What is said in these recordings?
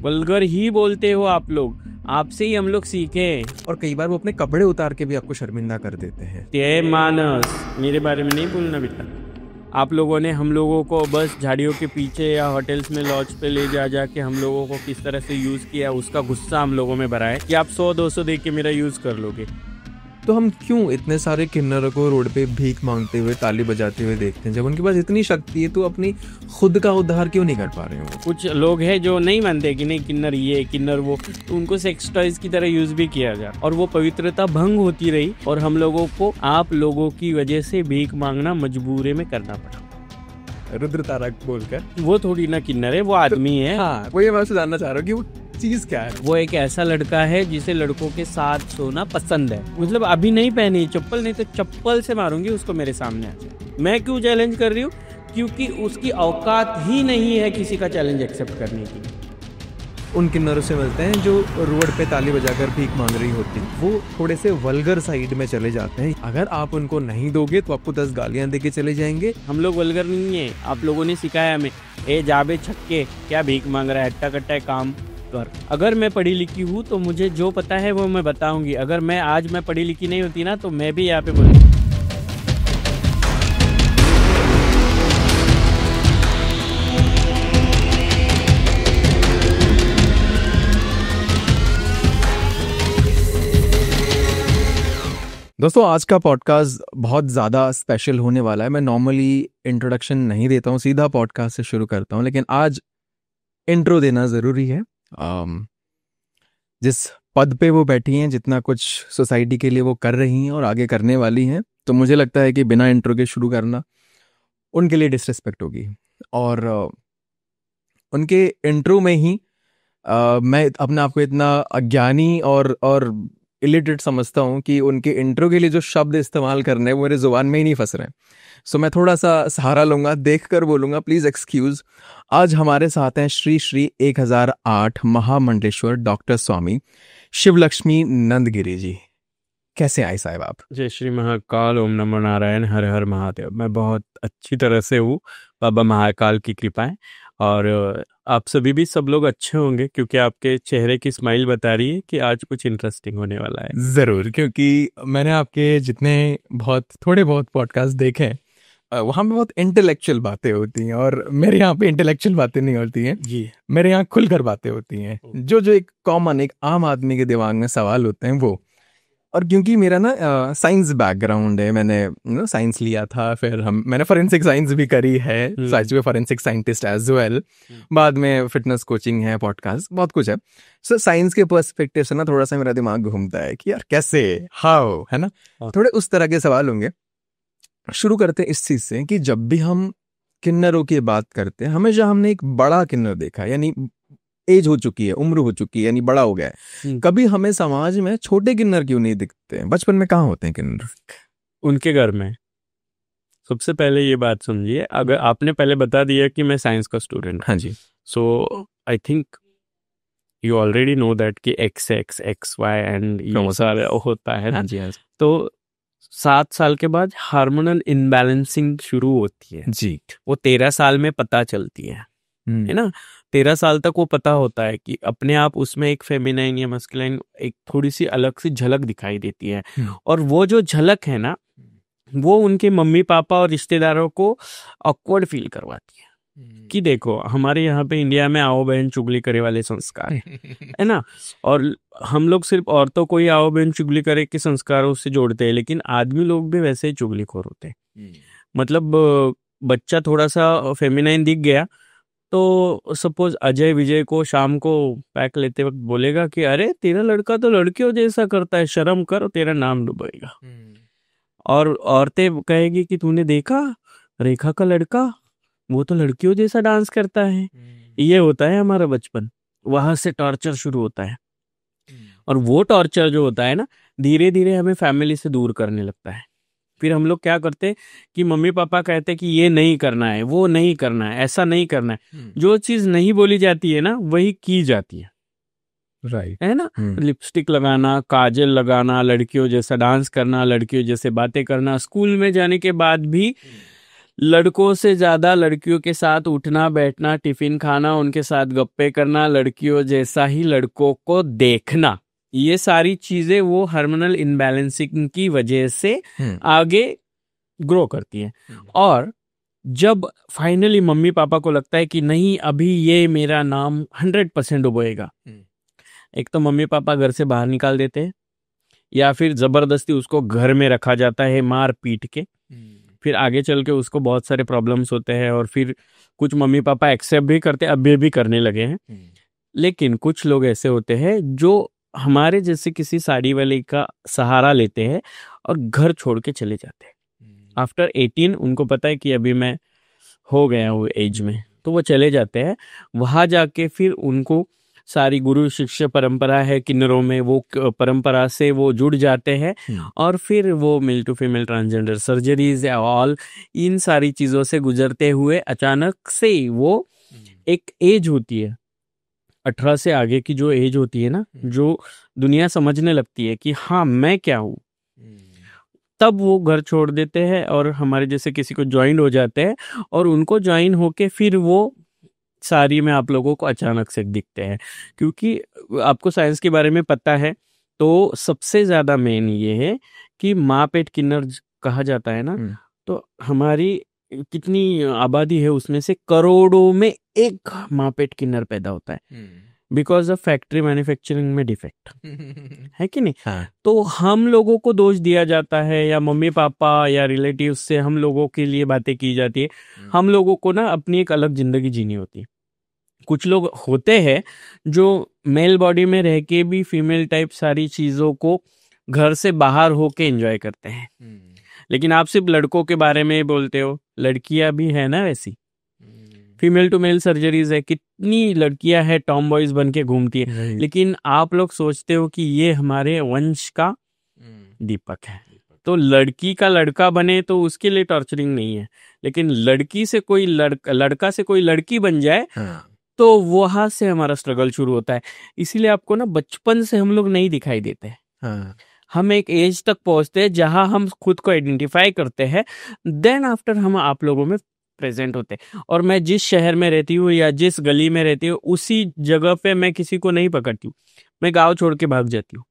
Vulgar ही बोलते हो आप लोग, आपसे ही हम लोग सीखे हैं। और कई बार वो अपने कपड़े उतार के भी आपको शर्मिंदा कर देते हैं। ते मानस, मेरे बारे में नहीं बोलना बेटा। आप लोगों ने हम लोगों को बस झाड़ियों के पीछे या होटल्स में लॉज पे ले जा के हम लोगों को किस तरह से यूज़ किया, उसका गुस्सा हम लोगों में भरा है कि आप 100-200 दे के मेरा यूज़ कर लोगे। तो हम क्यों इतने सारे किन्नरों को रोड पे भीख मांगते हुए, ताली बजाते हुए देखते हैं, जब उनके पास इतनी शक्ति है तो अपनी खुद का उद्धार क्यों नहीं कर पा रहे हो? कुछ लोग हैं जो नहीं मानते कि नहीं किन्नर ये किन्नर वो, तो उनको सेक्स टॉयज की तरह यूज भी किया जाए और वो पवित्रता भंग होती रही और हम लोगों को आप लोगों की वजह से भीख मांगना मजबूरी में करना पड़ा। रुद्र तारक बोलकर वो थोड़ी ना किन्नर है, वो आदमी है। हाँ, वही मैं आपसे जानना चाह रहा हूँ कि वो चीज क्या है। वो एक ऐसा लड़का है जिसे लड़कों के साथ सोना पसंद है। मतलब अभी नहीं पहनी चप्पल, नहीं तो चप्पल से मारूंगी उसको मेरे सामने आके। मैं क्यों चैलेंज कर रही हूँ? क्योंकि उसकी औकात ही नहीं है किसी का चैलेंज एक्सेप्ट करने की। उन किन्नरों से मिलते हैं जो रोड पे ताली बजाकर भीख मांग रही होती है, वो थोड़े से वल्गर साइड में चले जाते हैं। अगर आप उनको नहीं दोगे तो आपको 10 गालियां देके चले जाएंगे। हम लोग वल्गर नहीं है, आप लोगों ने सिखाया हमें, ए जाबे छक्के क्या भीख मांग रहा है, हट्टा कट्टा काम कर। अगर मैं पढ़ी लिखी हूँ तो मुझे जो पता है वो मैं बताऊंगी। अगर मैं आज मैं पढ़ी लिखी नहीं होती ना तो मैं भी यहाँ पे बोलूँगी। दोस्तों, आज का पॉडकास्ट बहुत ज़्यादा स्पेशल होने वाला है। मैं नॉर्मली इंट्रोडक्शन नहीं देता हूँ, सीधा पॉडकास्ट से शुरू करता हूँ, लेकिन आज इंट्रो देना ज़रूरी है। जिस पद पे वो बैठी हैं, जितना कुछ सोसाइटी के लिए वो कर रही हैं और आगे करने वाली हैं, तो मुझे लगता है कि बिना इंट्रो के शुरू करना उनके लिए डिसरिस्पेक्ट होगी। और उनके इंट्रो में ही मैं अपने आप को इतना अज्ञानी और इलिटरेट समझता हूँ कि उनके इंट्रो के लिए जो शब्द इस्तेमाल करने हैं वो मेरे जुबान में ही नहीं फंस रहे हैं। सो मैं थोड़ा सा सहारा लूंगा, देख कर बोलूंगा, प्लीज एक्सक्यूज। आज हमारे साथ हैं श्री श्री 1008 महामंडलेश्वर डॉक्टर स्वामी शिवलक्ष्मी नंदगिरी जी। कैसे आए साहब आप? जय श्री महाकाल, ओम नमो नारायण, हर हर महादेव। मैं बहुत अच्छी तरह से हूँ, बाबा महाकाल की कृपा है। और आप सभी भी सब लोग अच्छे होंगे क्योंकि आपके चेहरे की स्माइल बता रही है कि आज कुछ इंटरेस्टिंग होने वाला है। जरूर, क्योंकि मैंने आपके जितने थोड़े बहुत पॉडकास्ट देखे हैं, वहाँ पे बहुत इंटेलेक्चुअल बातें होती हैं और मेरे यहाँ पे इंटेलेक्चुअल बातें नहीं होती हैं जी। मेरे यहाँ खुलकर बातें होती हैं, जो एक कॉमन, एक आम आदमी के दिमाग में सवाल होते हैं वो। और क्योंकि मेरा ना साइंस बैकग्राउंड है, मैंने साइंस लिया था, फिर मैंने फॉरेंसिक साइंस भी करी है, science forensic scientist as well. बाद में फिटनेस कोचिंग है, पॉडकास्ट, बहुत कुछ है। सो साइंस के पर्सपेक्टिव से ना थोड़ा सा मेरा दिमाग घूमता है कि यार कैसे, हाउ, है ना, थोड़े उस तरह के सवाल होंगे। शुरू करते हैं इस चीज से कि जब भी हम किन्नरों की बात करते हैं, हमेशा हमने एक बड़ा किन्नर देखा है, यानी एज हो चुकी है, उम्र हो चुकी है, यानी बड़ा हो गया है। कभी हमें समाज में छोटे किन्नर क्यों नहीं दिखते हैं? बचपन में कहाँ होते हैं किन्नर? उनके घर में। सबसे पहले ये बात समझिए, अगर आपने पहले बता दिया कि मैं साइंस का स्टूडेंट, हाँ जी, so I think you already know that कि XX XY एंड ये सारा होता है। हाँ जी, हाँ जी। तो 7 साल के बाद हार्मोनल इनबैलेंसिंग शुरू होती है जी। वो 13 साल में पता चलती है ना। 13 साल तक वो पता होता है कि अपने आप उसमें एक फेमिनाइन या मस्कुलाइन एक थोड़ी सी अलग सी झलक दिखाई देती है। और वो जो झलक है ना, वो उनके मम्मी पापा और रिश्तेदारों को ऑकवर्ड फील करवाती है कि देखो हमारे यहाँ पे इंडिया में आओ बहन चुगली करे वाले संस्कार है ना। और हम लोग सिर्फ औरतों को ही आओ बहन चुगली करे के संस्कारों से जोड़ते हैं, लेकिन आदमी लोग भी वैसे ही चुगलीखोर होते हैं। मतलब बच्चा थोड़ा सा फेमिनाइन दिख गया तो सपोज अजय विजय को शाम को पैक लेते वक्त बोलेगा कि अरे तेरा लड़का तो लड़कियों जैसा करता है, शर्म कर, तेरा नाम डूबेगा। और औरतें कहेगी कि तूने देखा रेखा का लड़का, वो तो लड़कियों जैसा डांस करता है। ये होता है हमारा बचपन, वहां से टॉर्चर शुरू होता है। और वो टॉर्चर जो होता है ना, धीरे धीरे हमें फैमिली से दूर करने लगता है। फिर हम लोग क्या करते कि मम्मी पापा कहते कि ये नहीं करना है, वो नहीं करना है, ऐसा नहीं करना है। जो चीज नहीं बोली जाती है ना वही की जाती है, राइट, है ना। लिपस्टिक लगाना, काजल लगाना, लड़कियों जैसा डांस करना, लड़कियों जैसे बातें करना। स्कूल में जाने के बाद भी लड़कों से ज्यादा लड़कियों के साथ उठना बैठना, टिफिन खाना, उनके साथ गप्पे करना, लड़कियों जैसा ही लड़कों को देखना, ये सारी चीजें वो हार्मोनल इनबैलेंसिंग की वजह से आगे ग्रो करती है। और जब फाइनली मम्मी पापा को लगता है कि नहीं अभी ये मेरा नाम 100% उबोएगा, एक तो मम्मी पापा घर से बाहर निकाल देते हैं या फिर जबरदस्ती उसको घर में रखा जाता है मार पीट के। फिर आगे चल के उसको बहुत सारे प्रॉब्लम्स होते हैं और फिर कुछ मम्मी पापा एक्सेप्ट भी करते हैं, अभी भी करने लगे हैं। लेकिन कुछ लोग ऐसे होते हैं जो हमारे जैसे किसी साड़ी वाले का सहारा लेते हैं और घर छोड़ के चले जाते हैं। आफ्टर 18 उनको पता है कि अभी मैं हो गया हूँ एज में, तो वो चले जाते हैं। वहां जाके फिर उनको सारी गुरु शिष्य परंपरा है किन्नरों में, वो परंपरा से वो जुड़ जाते हैं और फिर वो male to female transgender surgeries या ऑल इन सारी चीजों से गुजरते हुए अचानक से वो एक एज होती है 18 से आगे की, जो एज होती है ना, जो दुनिया समझने लगती है कि हाँ मैं क्या हूँ, तब वो घर छोड़ देते हैं और हमारे जैसे किसी को ज्वाइन हो जाते हैं। और उनको ज्वाइन होके फिर वो सारी में आप लोगों को अचानक से दिखते हैं, क्योंकि आपको साइंस के बारे में पता है। तो सबसे ज्यादा मेन ये है कि माँ पेट किन्नर कहा जाता है ना, तो हमारी कितनी आबादी है उसमें से करोड़ों में एक माँ पेट किन्नर पैदा होता है बिकॉज ऑफ फैक्ट्री मैन्युफैक्चरिंग में डिफेक्ट है कि नहीं। हाँ। तो हम लोगों को दोष दिया जाता है या मम्मी पापा या रिलेटिव्स से हम लोगों के लिए बातें की जाती है। हम लोगों को ना अपनी एक अलग जिंदगी जीनी होती है। कुछ लोग होते हैं जो मेल बॉडी में रह के भी फीमेल टाइप सारी चीजों को घर से बाहर होके एंजॉय करते हैं। लेकिन आप सिर्फ लड़कों के बारे में बोलते हो, लड़कियां भी है ना वैसी, फीमेल टू मेल सर्जरीज है, कितनी लड़कियां है टॉम बॉयज बन के घूमती है। लेकिन आप लोग सोचते हो कि ये हमारे वंश का दीपक है, तो लड़की का लड़का बने तो उसके लिए टॉर्चरिंग नहीं है। लेकिन लड़की से कोई लड़का से कोई लड़की बन जाए तो वहां से हमारा स्ट्रगल शुरू होता है। इसीलिए आपको ना बचपन से हम लोग नहीं दिखाई देते। हम एक एज तक पहुंचते हैं जहां हम खुद को आइडेंटिफाई करते हैं, देन आफ्टर हम आप लोगों में प्रेजेंट होते हैं। और मैं जिस शहर में रहती हूँ या जिस गली में रहती हूँ उसी जगह पे मैं किसी को नहीं पकड़ती हूँ, मैं गांव छोड़ के भाग जाती हूँ।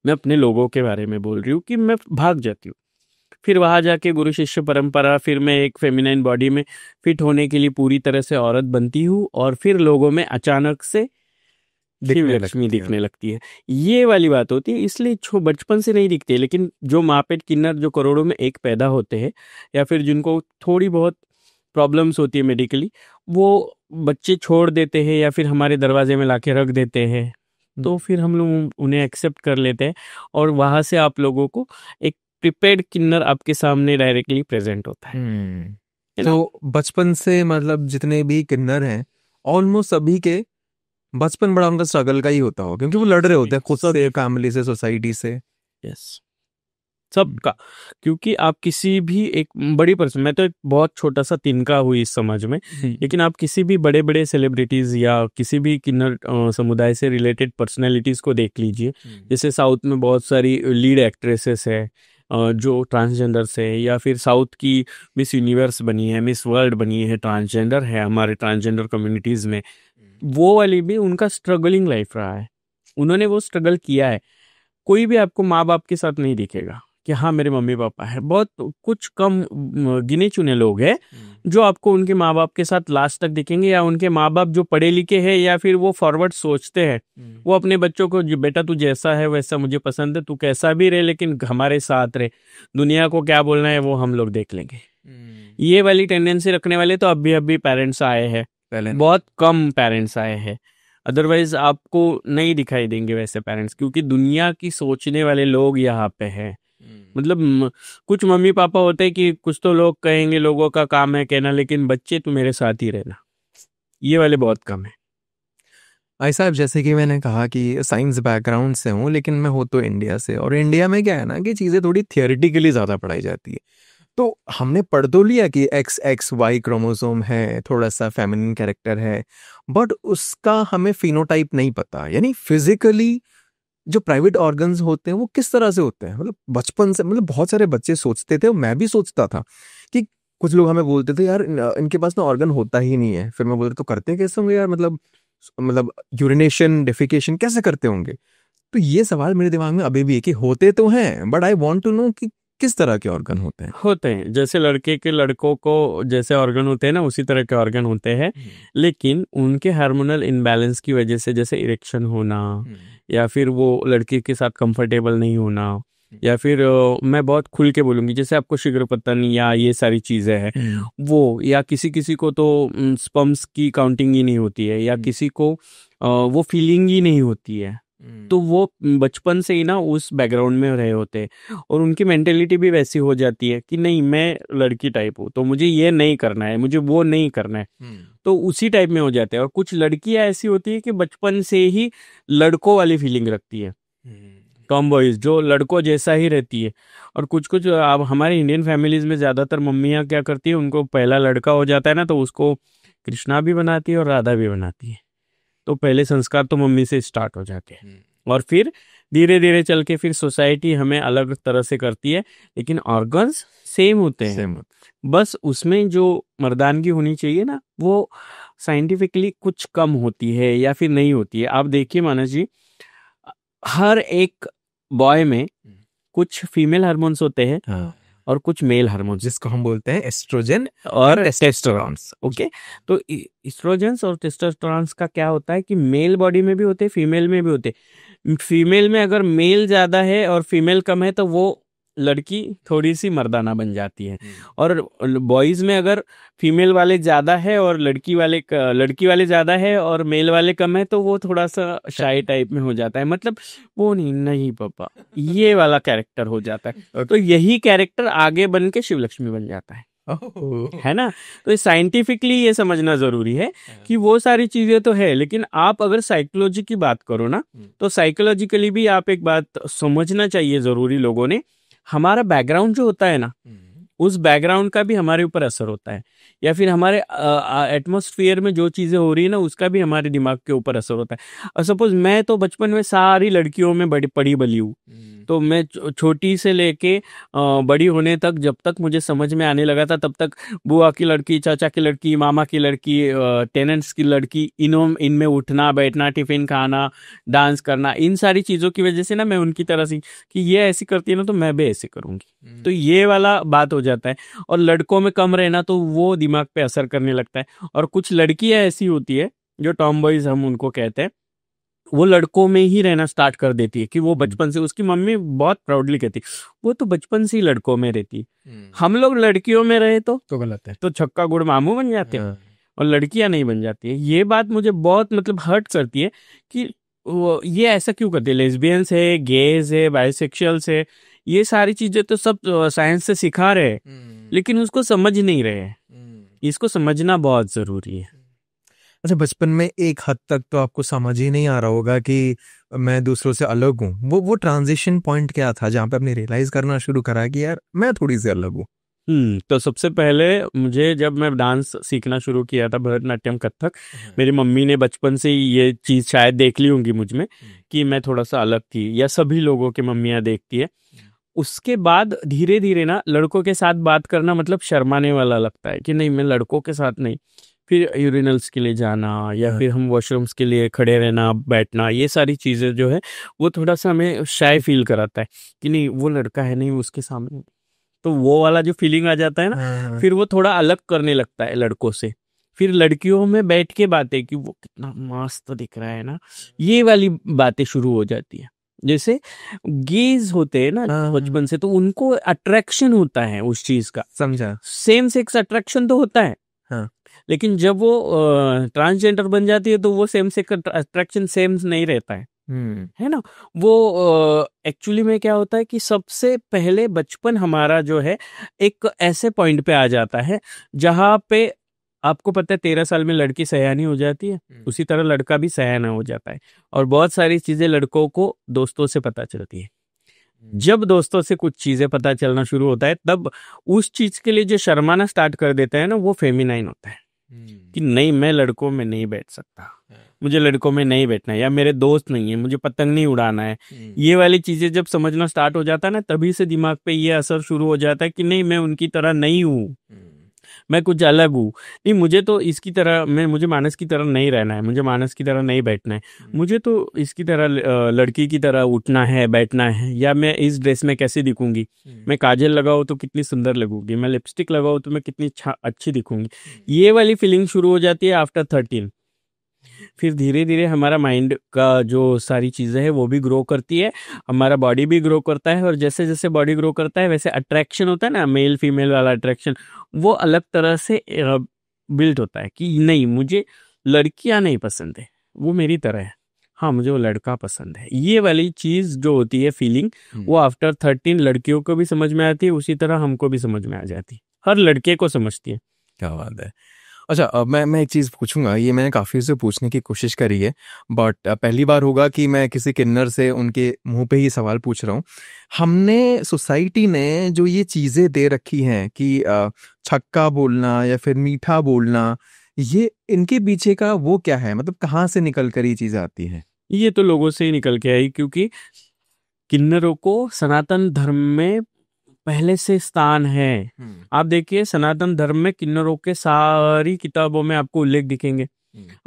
मैं अपने लोगों के बारे में बोल रही हूँ कि मैं भाग जाती हूँ। फिर वहां जाके गुरु शिष्य परंपरा, फिर मैं एक फेमिनाइन बॉडी में फिट होने के लिए पूरी तरह से औरत बनती हूँ और फिर लोगों में अचानक से लक्ष्मी दिखने लगती है। ये वाली बात होती है। इसलिए बचपन से नहीं दिखते। लेकिन जो माँ पेट किन्नर जो करोड़ों में एक पैदा होते हैं या फिर जिनको थोड़ी बहुत प्रॉब्लम्स होती है मेडिकली, वो बच्चे छोड़ देते हैं या फिर हमारे दरवाजे में लाके रख देते हैं, तो फिर हम लोग उन्हें एक्सेप्ट कर लेते हैं और वहां से आप लोगों को एक प्रिपेयर्ड किन्नर आपके सामने डायरेक्टली प्रेजेंट होता है। तो बचपन से मतलब जितने भी किन्नर हैं ऑलमोस्ट सभी के बचपन बड़ा उनका स्ट्रगल का ही होता हो, क्योंकि वो लड़ रहे होते हैं खुद से, फैमिली से, सोसाइटी से। यस, सबका। क्योंकि आप किसी भी एक बड़ी पर्सन, मैं तो एक बहुत छोटा सा तिनका हुई इस समाज में, लेकिन आप किसी भी बड़े बड़े सेलिब्रिटीज या किसी भी किन्नर समुदाय से रिलेटेड पर्सनैलिटीज को देख लीजिए। जैसे साउथ में बहुत सारी लीड एक्ट्रेसेस है जो ट्रांसजेंडर है, या फिर साउथ की मिस यूनिवर्स बनी है, मिस वर्ल्ड बनी है, ट्रांसजेंडर है हमारे ट्रांसजेंडर कम्युनिटीज में। वो वाली भी उनका स्ट्रगलिंग लाइफ रहा है, उन्होंने वो स्ट्रगल किया है। कोई भी आपको माँ बाप के साथ नहीं दिखेगा कि हाँ मेरे मम्मी पापा है। बहुत कुछ कम गिने चुने लोग हैं जो आपको उनके माँ बाप के साथ लास्ट तक दिखेंगे, या उनके माँ बाप जो पढ़े लिखे हैं या फिर वो फॉरवर्ड सोचते हैं। वो अपने बच्चों को बेटा तू जैसा है वैसा मुझे पसंद है, तू कैसा भी रहे लेकिन हमारे साथ रहे, दुनिया को क्या बोलना है वो हम लोग देख लेंगे। ये वाली टेंडेंसी रखने वाले तो अभी पैरेंट्स आए हैं, बहुत कम पेरेंट्स आए हैं। अदरवाइज आपको नहीं दिखाई देंगे वैसे पेरेंट्स, क्योंकि दुनिया की सोचने वाले लोग यहाँ पे हैं। मतलब कुछ मम्मी पापा होते हैं कि कुछ तो लोग कहेंगे, लोगों का काम है कहना, लेकिन बच्चे तू मेरे साथ ही रहना, ये वाले बहुत कम है। भाई साहब, जैसे कि मैंने कहा कि साइंस बैकग्राउंड से हूँ, लेकिन मैं हो तो इंडिया से, और इंडिया में क्या है ना कि चीज़ें थोड़ी थियोरिटिकली ज़्यादा पढ़ाई जाती है। तो हमने पढ़ तो लिया कि XXY क्रोमोसोम है, थोड़ा सा फेमिनिन कैरेक्टर है, बट उसका हमें फिनोटाइप नहीं पता। यानी फिजिकली जो प्राइवेट ऑर्गन्स होते हैं वो किस तरह से होते हैं। मतलब बचपन से, मतलब बहुत सारे बच्चे सोचते थे, मैं भी सोचता था कुछ लोग हमें बोलते थे यार इनके पास ना ऑर्गन होता ही नहीं है, फिर मैं बोलता तो करते कैसे होंगे यार, मतलब यूरिनेशन डेफिकेशन कैसे करते होंगे। तो ये सवाल मेरे दिमाग में अभी भी है कि होते तो हैं, but I want to know कि किस तरह के ऑर्गन होते हैं। होते हैं, जैसे लड़के के लड़कों को जैसे ऑर्गन होते हैं ना, उसी तरह के ऑर्गन होते हैं, लेकिन उनके हार्मोनल इनबैलेंस की वजह से, जैसे इरेक्शन होना, या फिर वो लड़की के साथ कंफर्टेबल नहीं होना, या फिर मैं बहुत खुल के बोलूंगी, जैसे आपको शीघ्रपतन या ये सारी चीजें हैं वो, या किसी किसी को तो स्पर्म्स की काउंटिंग ही नहीं होती है, या किसी को वो फीलिंग ही नहीं होती है, तो वो बचपन से ही ना उस बैकग्राउंड में रहे होते हैं, और उनकी मेंटेलिटी भी वैसी हो जाती है कि नहीं मैं लड़की टाइप हूँ तो मुझे ये नहीं करना है, मुझे वो नहीं करना है, तो उसी टाइप में हो जाते हैं। और कुछ लड़कियां ऐसी होती है कि बचपन से ही लड़कों वाली फीलिंग रखती है, टॉम बॉयज जो लड़कों जैसा ही रहती है। और कुछ कुछ अब हमारे इंडियन फैमिलीज में ज्यादातर मम्मियाँ क्या करती है, उनको पहला लड़का हो जाता है ना तो उसको कृष्णा भी बनाती है और राधा भी बनाती है, तो पहले संस्कार तो मम्मी से स्टार्ट हो जाते हैं, और फिर धीरे धीरे चल के फिर सोसाइटी हमें अलग तरह से करती है, लेकिन ऑर्गन्स सेम होते हैं। बस उसमें जो मर्दानगी होनी चाहिए ना, वो साइंटिफिकली कुछ कम होती है या फिर नहीं होती है। आप देखिए मानस जी, हर एक बॉय में कुछ फीमेल हार्मोन्स होते हैं और कुछ मेल हार्मोन्स, जिसको हम बोलते हैं एस्ट्रोजन और टेस्टोस्टेरोन्स। ओके, तो एस्ट्रोजेंस और टेस्टोस्टेरोन्स का क्या होता है कि मेल बॉडी में भी होते हैं, फीमेल में भी होते हैं। फीमेल में अगर मेल ज्यादा है और फीमेल कम है तो वो लड़की थोड़ी सी मर्दाना बन जाती है, और बॉयज में अगर फीमेल वाले ज्यादा है और लड़की वाले ज्यादा है और मेल वाले कम है तो वो थोड़ा सा शाई टाइप में हो जाता है, मतलब वो नहीं पापा ये वाला कैरेक्टर हो जाता है। तो यही कैरेक्टर आगे बन के शिवलक्ष्मी बन जाता है ना। तो साइंटिफिकली ये समझना जरूरी है कि वो सारी चीजें तो है, लेकिन आप अगर साइकोलॉजी की बात करो ना, तो साइकोलॉजिकली भी आप एक बात समझना चाहिए जरूरी लोगों ने, हमारा बैकग्राउंड जो होता है ना, उस बैकग्राउंड का भी हमारे ऊपर असर होता है, या फिर हमारे एटमॉस्फेयर में जो चीजें हो रही है ना उसका भी हमारे दिमाग के ऊपर असर होता है। और सपोज मैं तो बचपन में सारी लड़कियों में बड़ी पड़ी बली हूँ, तो मैं छोटी से लेके बड़ी होने तक, जब तक मुझे समझ में आने लगा था तब तक बुआ की लड़की, चाचा की लड़की, मामा की लड़की, टेनेंट्स की लड़की, इनमें उठना बैठना, टिफिन खाना, डांस करना, इन सारी चीजों की वजह से ना मैं उनकी तरह सी कि ये ऐसी करती है ना तो मैं भी ऐसे करूंगी, तो ये वाला बात हो जाता है। और लड़कों में कम रहना तो वो दिमाग पे असर करने लगता है। और कुछ लड़कियां ऐसी होती है जो टॉम बॉयज हम उनको कहते हैं, वो लड़कों में ही रहना स्टार्ट कर देती है कि वो बचपन से, उसकी मम्मी बहुत प्राउडली कहती वो तो बचपन से ही लड़कों में रहती है, हम लोग लड़कियों में रहे तो गलत है, तो छक्का गुड़ मामू बन जाते हैं और लड़कियां नहीं बन जाती है। ये बात मुझे बहुत मतलब हर्ट करती है कि वो ये ऐसा क्यों करते हैं। लेस्बियंस है, गेज है, बाइसेक्सुअल्स है, ये सारी चीजें तो सब साइंस से सिखा रहे हैं, लेकिन उसको समझ नहीं रहे हैं। इसको समझना बहुत जरूरी है। अच्छा, बचपन में एक हद तक तो आपको समझ ही नहीं आ रहा होगा कि मैं दूसरों से अलग हूँ। वो ट्रांजिशन पॉइंट क्या था जहाँ पे आपने रियलाइज करना शुरू करा कि यार मैं थोड़ी सी अलग हूँ? तो सबसे पहले मुझे, जब मैं डांस सीखना शुरू किया था, भरतनाट्यम, कथक, मेरी मम्मी ने बचपन से ही ये चीज शायद देख ली होंगी मुझ में कि मैं थोड़ा सा अलग थी, या सभी लोगों की मम्मियां देखती है। उसके बाद धीरे धीरे ना लड़कों के साथ बात करना मतलब शर्माने वाला लगता है कि नहीं मैं लड़कों के साथ नहीं। फिर यूरिनल्स के लिए जाना, या फिर हम वॉशरूम्स के लिए खड़े रहना बैठना, ये सारी चीजें जो है वो थोड़ा सा हमें शाय फील कराता है कि नहीं वो लड़का है, नहीं उसके सामने, तो वो वाला जो फीलिंग आ जाता है ना, फिर वो थोड़ा अलग करने लगता है लड़कों से। फिर लड़कियों में बैठ के बातें कि वो कितना मस्त दिख रहा है ना, ये वाली बातें शुरू हो जाती है। जैसे गेज होते हैं ना बचपन से, तो उनको अट्रैक्शन होता है उस चीज का, समझा? सेम सेक्स अट्रैक्शन तो होता है, लेकिन जब वो ट्रांसजेंडर बन जाती है तो वो सेम सेक्स अट्रैक्शन सेम नहीं रहता है ना। वो एक्चुअली में क्या होता है कि सबसे पहले बचपन हमारा जो है एक ऐसे पॉइंट पे आ जाता है जहां पे आपको पता है 13 साल में लड़की सयानी हो जाती है, उसी तरह लड़का भी सयाना हो जाता है। और बहुत सारी चीजें लड़कों को दोस्तों से पता चलती है। जब दोस्तों से कुछ चीजें पता चलना शुरू होता है तब उस चीज के लिए जो शर्माना स्टार्ट कर देता है ना, वो फेमिनाइन होता है कि नहीं मैं लड़कों में नहीं बैठ सकता, मुझे लड़कों में नहीं बैठना है, या मेरे दोस्त नहीं है, मुझे पतंग नहीं उड़ाना है। ये वाली चीजें जब समझना स्टार्ट हो जाता है ना, तभी से दिमाग पे ये असर शुरू हो जाता है कि नहीं मैं उनकी तरह नहीं हूँ, मैं कुछ अलग हूँ। नहीं, मुझे तो इसकी तरह मुझे मानस की तरह नहीं रहना है, मुझे मानस की तरह नहीं बैठना है, मुझे तो इसकी तरह लड़की की तरह उठना है, बैठना है। या मैं इस ड्रेस में कैसे दिखूंगी, मैं काजल लगाऊँ तो कितनी सुंदर लगूंगी, मैं लिपस्टिक लगाऊँ तो मैं कितनी अच्छी दिखूंगी। ये वाली फीलिंग शुरू हो जाती है आफ्टर 13। फिर धीरे धीरे हमारा माइंड का जो सारी चीज़ें हैं वो भी ग्रो करती है, हमारा बॉडी भी ग्रो करता है। और जैसे जैसे बॉडी ग्रो करता है वैसे अट्रैक्शन होता है ना, मेल फीमेल वाला अट्रैक्शन, वो अलग तरह से बिल्ड होता है कि नहीं, मुझे लड़कियां नहीं पसंद है, वो मेरी तरह है, हाँ मुझे वो लड़का पसंद है। ये वाली चीज़ जो होती है फीलिंग, वो आफ्टर 13 लड़कियों को भी समझ में आती है, उसी तरह हमको भी समझ में आ जाती है, हर लड़के को समझती है। क्या बात है। अच्छा, अब मैं एक चीज़ पूछूंगा, ये मैंने काफ़ी से पूछने की कोशिश करी है, बट पहली बार होगा कि मैं किसी किन्नर से उनके मुंह पे ही सवाल पूछ रहा हूँ। हमने सोसाइटी ने जो ये चीज़ें दे रखी हैं कि छक्का बोलना या फिर मीठा बोलना, ये इनके पीछे का वो क्या है, मतलब कहाँ से निकल कर ये चीज़ें आती हैं? ये तो लोगों से ही निकल के आई, क्योंकि किन्नरों को सनातन धर्म में पहले से स्थान है। आप देखिए सनातन धर्म में किन्नरों के सारी किताबों में आपको उल्लेख दिखेंगे।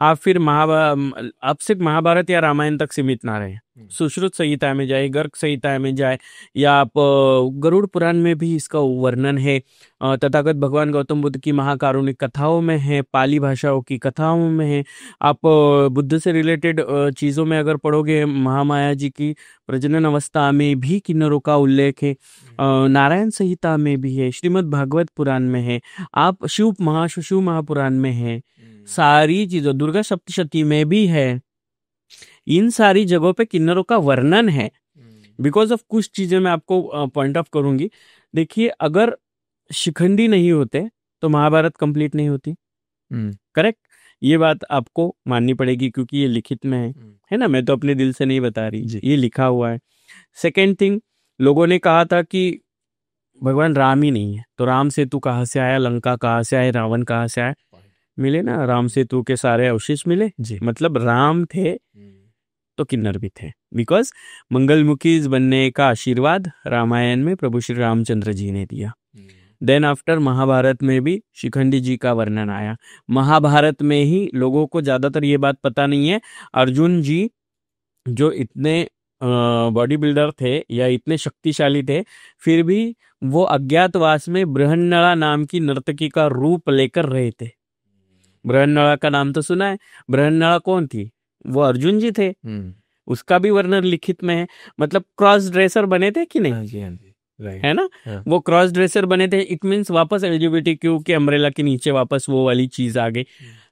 आप फिर आप सिर्फ महाभारत या रामायण तक सीमित ना रहे, सुश्रुत संहिता में जाए, गर्ग संहिता में जाए, या आप गरुड़ पुराण में भी इसका वर्णन है, तथागत भगवान गौतम बुद्ध की महाकारुणिक कथाओं में है, पाली भाषाओं की कथाओं में है। आप बुद्ध से रिलेटेड चीज़ों में अगर पढ़ोगे, महामाया जी की प्रजनन अवस्था में भी किन्नरों का उल्लेख है, नारायण संहिता में भी है, श्रीमद् भागवत पुराण में है, आप शिव महापुराण में है, सारी चीजों, दुर्गा सप्तशती में भी है। इन सारी जगहों पे किन्नरों का वर्णन है। बिकॉज ऑफ कुछ चीजें मैं आपको पॉइंट ऑफ करूंगी। देखिए, अगर शिखंडी नहीं होते तो महाभारत कंप्लीट नहीं होती। करेक्ट, ये बात आपको माननी पड़ेगी, क्योंकि ये लिखित में है ना, मैं तो अपने दिल से नहीं बता रही, ये लिखा हुआ है। सेकेंड थिंग, लोगों ने कहा था कि भगवान राम ही नहीं है, तो राम सेतु कहाँ से आया, लंका कहाँ से आए, रावण कहाँ से आया? मिले ना, राम सेतु के सारे अवशेष मिले जी। मतलब राम थे तो किन्नर भी थे, बिकॉज मंगलमुखी बनने का आशीर्वाद रामायण में प्रभु श्री रामचंद्र जी ने दिया। देन आफ्टर महाभारत में भी शिखंडी जी का वर्णन आया। महाभारत में ही लोगों को ज्यादातर ये बात पता नहीं है, अर्जुन जी जो इतने बॉडी बिल्डर थे या इतने शक्तिशाली थे, फिर भी वो अज्ञातवास में बृहन्नला नाम की नर्तकी का रूप लेकर रहे थे। बृहन्नला का नाम तो सुना है। बृहन्नला कौन थी? वो अर्जुन जी थे। उसका भी वर्णन लिखित में है। मतलब क्रॉस ड्रेसर बने थे कि नहीं? हाँ जी, राइट है ना। वो क्रॉस ड्रेसर बने थे, इट मीन्स वापस एलजीबीटीक्यू के अम्ब्रेला के नीचे वापस वो वाली चीज आ गई।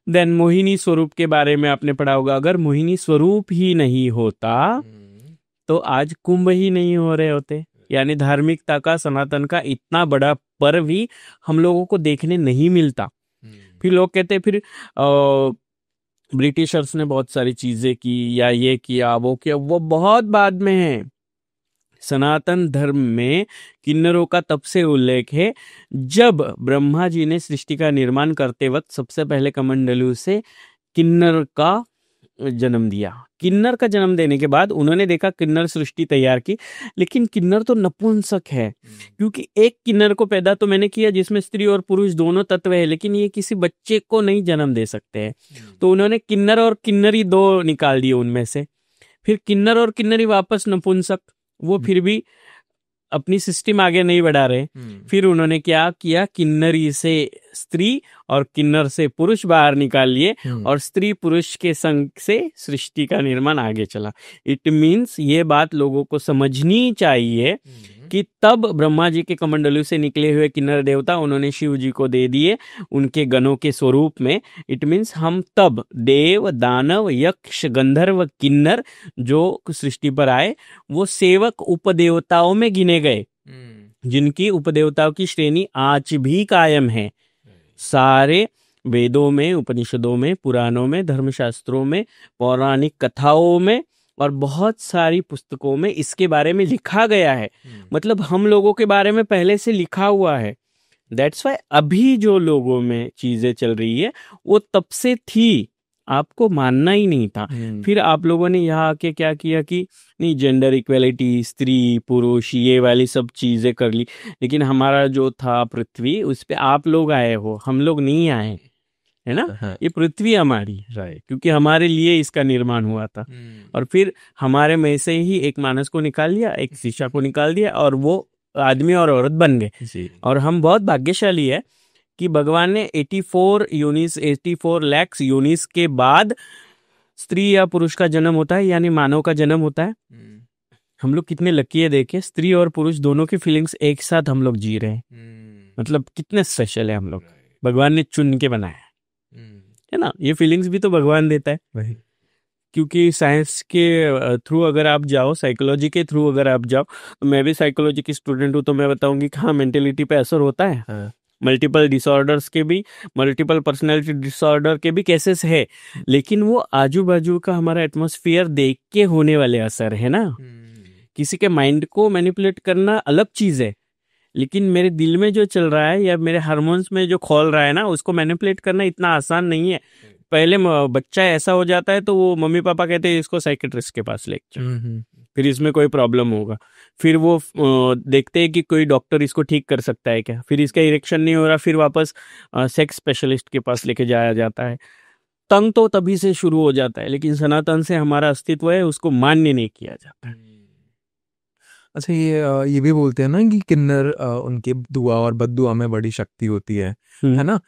देन मोहिनी स्वरूप के बारे में आपने पढ़ा होगा। अगर मोहिनी स्वरूप ही नहीं होता तो आज कुंभ ही नहीं हो रहे होते। यानी धार्मिकता का, सनातन का इतना बड़ा पर्व ही हम लोगों को देखने नहीं मिलता। फिर लोग कहते हैं फिर ब्रिटिशर्स ने बहुत सारी चीजें की, या ये किया वो किया, वो बहुत बाद में है। सनातन धर्म में किन्नरों का तब से उल्लेख है जब ब्रह्मा जी ने सृष्टि का निर्माण करते वक्त सबसे पहले कमंडलू से किन्नर का जन्म दिया। किन्नर का जन्म देने के बाद उन्होंने देखा, किन्नर सृष्टि तैयार की, लेकिन किन्नर तो नपुंसक है। क्योंकि एक किन्नर को पैदा तो मैंने किया जिसमें स्त्री और पुरुष दोनों तत्व है, लेकिन ये किसी बच्चे को नहीं जन्म दे सकते हैं। तो उन्होंने किन्नर और किन्नरी दो निकाल दिए उनमें से। फिर किन्नर और किन्नरी वापस नपुंसक, वो फिर भी अपनी सिस्टम आगे नहीं बढ़ा रहे। फिर उन्होंने क्या किया, किन्नरी से स्त्री और किन्नर से पुरुष बाहर निकाल लिए, और स्त्री पुरुष के संग से सृष्टि का निर्माण आगे चला। इट मीन्स ये बात लोगों को समझनी चाहिए कि तब ब्रह्मा जी के कमंडलू से निकले हुए किन्नर देवता उन्होंने शिव जी को दे दिए उनके गणों के स्वरूप में। इट मीन्स हम तब देव, दानव, यक्ष, गंधर्व, किन्नर जो सृष्टि पर आए वो सेवक उपदेवताओं में गिने गए, जिनकी उपदेवताओं की श्रेणी आज भी कायम है। सारे वेदों में, उपनिषदों में, पुराणों में, धर्मशास्त्रों में, पौराणिक कथाओं में और बहुत सारी पुस्तकों में इसके बारे में लिखा गया है। मतलब हम लोगों के बारे में पहले से लिखा हुआ है। दैट्स वाई अभी जो लोगों में चीजें चल रही है वो तब से थी। आपको मानना ही नहीं था। फिर आप लोगों ने यहाँ आके क्या किया कि नहीं, जेंडर इक्वेलिटी, स्त्री पुरुष ये वाली सब चीजें कर ली, लेकिन हमारा जो था पृथ्वी, उस पे आप लोग आए हो, हम लोग नहीं आए, है ना। ये पृथ्वी हमारी, राइट, क्योंकि हमारे लिए इसका निर्माण हुआ था। और फिर हमारे में से ही एक मानस को निकाल लिया, एक शीशा को निकाल दिया, और वो आदमी और औरत बन गए। और हम बहुत भाग्यशाली है कि भगवान ने 84 लाख यूनिस के बाद स्त्री या पुरुष का जन्म होता है, यानी मानव का जन्म होता है। हम लोग कितने लकी है, देखे, स्त्री और पुरुष दोनों की फीलिंग्स एक साथ हम लोग जी रहे हैं। मतलब कितने स्पेशल है हम लोग, भगवान ने चुन के बनाया है ना। ये फीलिंग्स भी तो भगवान देता है। क्योंकि साइंस के थ्रू अगर आप जाओ, साइकोलॉजी के थ्रू अगर आप जाओ, तो मैं भी साइकोलॉजी की स्टूडेंट हूँ, तो मैं बताऊंगी कि हाँ, मेंटेलिटी पे असर होता है। मल्टीपल डिसऑर्डर्स के भी, मल्टीपल पर्सनैलिटी डिसऑर्डर के भी केसेस है, लेकिन वो आजू बाजू का हमारा एटमॉस्फेयर देख के होने वाले असर है ना। किसी के माइंड को मैनिपुलेट करना अलग चीज है, लेकिन मेरे दिल में जो चल रहा है या मेरे हार्मोन्स में जो खोल रहा है ना, उसको मैनिपुलेट करना इतना आसान नहीं है। पहले बच्चा ऐसा हो जाता है तो वो मम्मी पापा कहते हैं इसको साइकेट्रिस्ट के पास लेके चलो, फिर इसमें कोई प्रॉब्लम होगा। फिर वो देखते हैं कि कोई डॉक्टर इसको ठीक कर सकता है क्या, फिर इसका इरेक्शन नहीं हो रहा, फिर वापस सेक्स स्पेशलिस्ट के पास लेके जाया जाता है। तंग तो तभी से शुरू हो जाता है, लेकिन सनातन से हमारा अस्तित्व है, उसको मान्य नहीं किया जाता। अच्छा, ये भी बोलते हैं ना कि किन्नर उनके दुआ और बद्दुआ में बड़ी शक्ति होती है ना।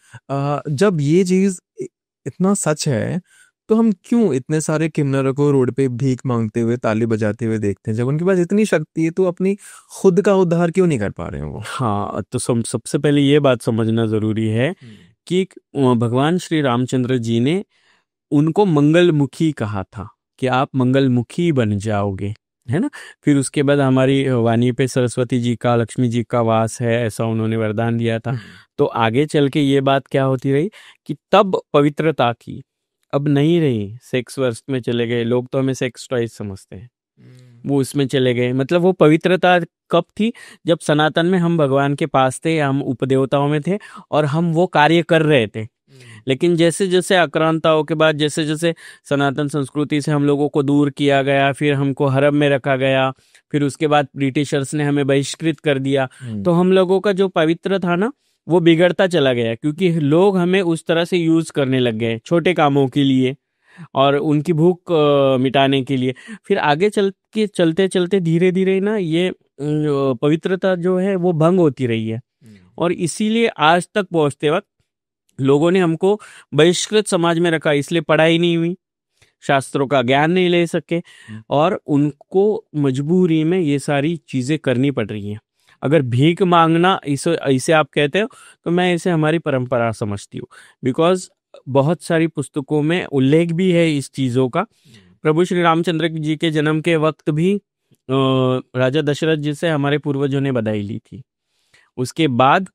जब ये चीज इतना सच है, तो हम क्यों इतने सारे किन्नरों को रोड पे भीख मांगते हुए, ताली बजाते हुए देखते हैं? जब उनके पास इतनी शक्ति है, तो अपनी खुद का उद्धार क्यों नहीं कर पा रहे हैं वो? हाँ, तो सबसे पहले ये बात समझना जरूरी है कि भगवान श्री रामचंद्र जी ने उनको मंगलमुखी कहा था कि आप मंगलमुखी बन जाओगे, है ना। फिर उसके बाद हमारी वाणी पे सरस्वती जी का, लक्ष्मी जी का वास है, ऐसा उन्होंने वरदान दिया था। तो आगे चल के ये बात क्या होती रही कि तब पवित्रता की, अब नहीं रही। सेक्स वर्ष में चले गए लोग, तो हमें सेक्स टॉयज समझते हैं, वो उसमें चले गए। मतलब वो पवित्रता कब थी? जब सनातन में हम भगवान के पास थे, हम उपदेवताओं में थे और हम वो कार्य कर रहे थे। लेकिन जैसे जैसे आक्रांताओं के बाद, जैसे जैसे सनातन संस्कृति से हम लोगों को दूर किया गया, फिर हमको हरम में रखा गया, फिर उसके बाद ब्रिटिशर्स ने हमें बहिष्कृत कर दिया, तो हम लोगों का जो पवित्र था ना, वो बिगड़ता चला गया, क्योंकि लोग हमें उस तरह से यूज करने लग गए छोटे कामों के लिए और उनकी भूख मिटाने के लिए। फिर आगे चलते चलते धीरे धीरे ना ये पवित्रता जो है वो भंग होती रही है, और इसीलिए आज तक पहुंचते वक्त लोगों ने हमको बहिष्कृत समाज में रखा। इसलिए पढ़ाई नहीं हुई, शास्त्रों का ज्ञान नहीं ले सके, और उनको मजबूरी में ये सारी चीजें करनी पड़ रही हैं। अगर भीख मांगना इसे आप कहते हो, तो मैं इसे हमारी परंपरा समझती हूँ, बिकॉज बहुत सारी पुस्तकों में उल्लेख भी है इस चीजों का। प्रभु श्री रामचंद्र जी के जन्म के वक्त भी राजा दशरथ जी से हमारे पूर्वजों ने बधाई ली थी। उसके बाद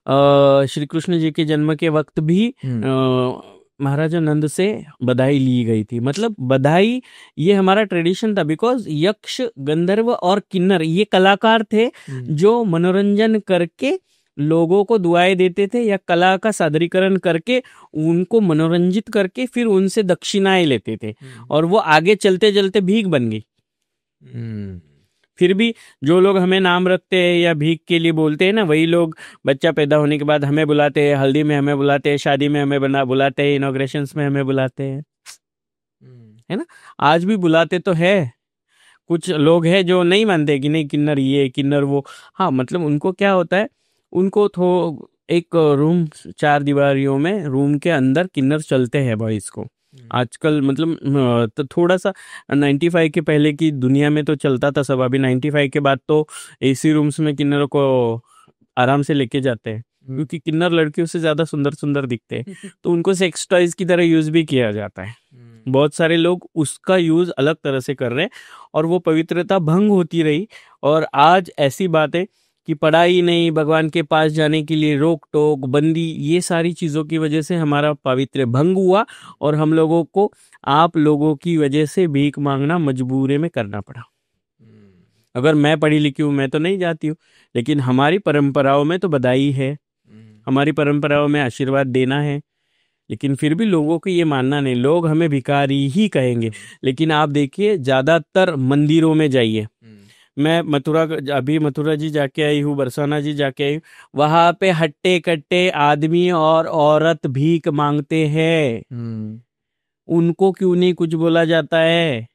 श्री कृष्ण जी के जन्म के वक्त भी महाराजा नंद से बधाई ली गई थी। मतलब बधाई ये हमारा ट्रेडिशन था, बिकॉज यक्ष, गंधर्व और किन्नर ये कलाकार थे जो मनोरंजन करके लोगों को दुआएं देते थे, या कला का सादरीकरण करके उनको मनोरंजित करके फिर उनसे दक्षिणाएं लेते थे, और वो आगे चलते चलते भीख बन गई। फिर भी जो लोग हमें नाम रखते हैं या भीख के लिए बोलते हैं ना, वही लोग बच्चा पैदा होने के बाद हमें बुलाते हैं, हल्दी में हमें बुलाते हैं, शादी में हमें बुलाते हैं, इनॉग्रेशंस में हमें बुलाते हैं, है ना। आज भी बुलाते तो है। कुछ लोग हैं जो नहीं मानते कि नहीं, किन्नर ये, किन्नर वो। हाँ, मतलब उनको क्या होता है, उनको एक रूम, 4 दीवारियों में रूम के अंदर किन्नर चलते हैं बॉयज को। आजकल मतलब तो थोड़ा सा 95 के पहले की दुनिया में तो चलता था सब, अभी 95 के बाद तो एसी रूम्स में किन्नरों को आराम से लेके जाते हैं, क्योंकि किन्नर लड़कियों से ज्यादा सुंदर सुंदर दिखते हैं, तो उनको सेक्स टॉयज की तरह यूज भी किया जाता है। बहुत सारे लोग उसका यूज अलग तरह से कर रहे हैं, और वो पवित्रता भंग होती रही। और आज ऐसी बात है कि पढ़ाई नहीं, भगवान के पास जाने के लिए रोक टोक, बंदी, ये सारी चीजों की वजह से हमारा पवित्र भंग हुआ, और हम लोगों को आप लोगों की वजह से भीख मांगना मजबूरी में करना पड़ा। अगर मैं पढ़ी लिखी हूँ, मैं तो नहीं जाती हूँ, लेकिन हमारी परंपराओं में तो बधाई है, हमारी परंपराओं में आशीर्वाद देना है, लेकिन फिर भी लोगों को ये मानना नहीं, लोग हमें भिखारी ही कहेंगे। लेकिन आप देखिए ज्यादातर मंदिरों में जाइए, मैं अभी मथुरा जी जाके आई हूँ, बरसाना जी जाके आई हूँ, वहां पे हट्टे कट्टे आदमी और औरत भीख मांगते हैं। उनको क्यों नहीं कुछ बोला जाता है?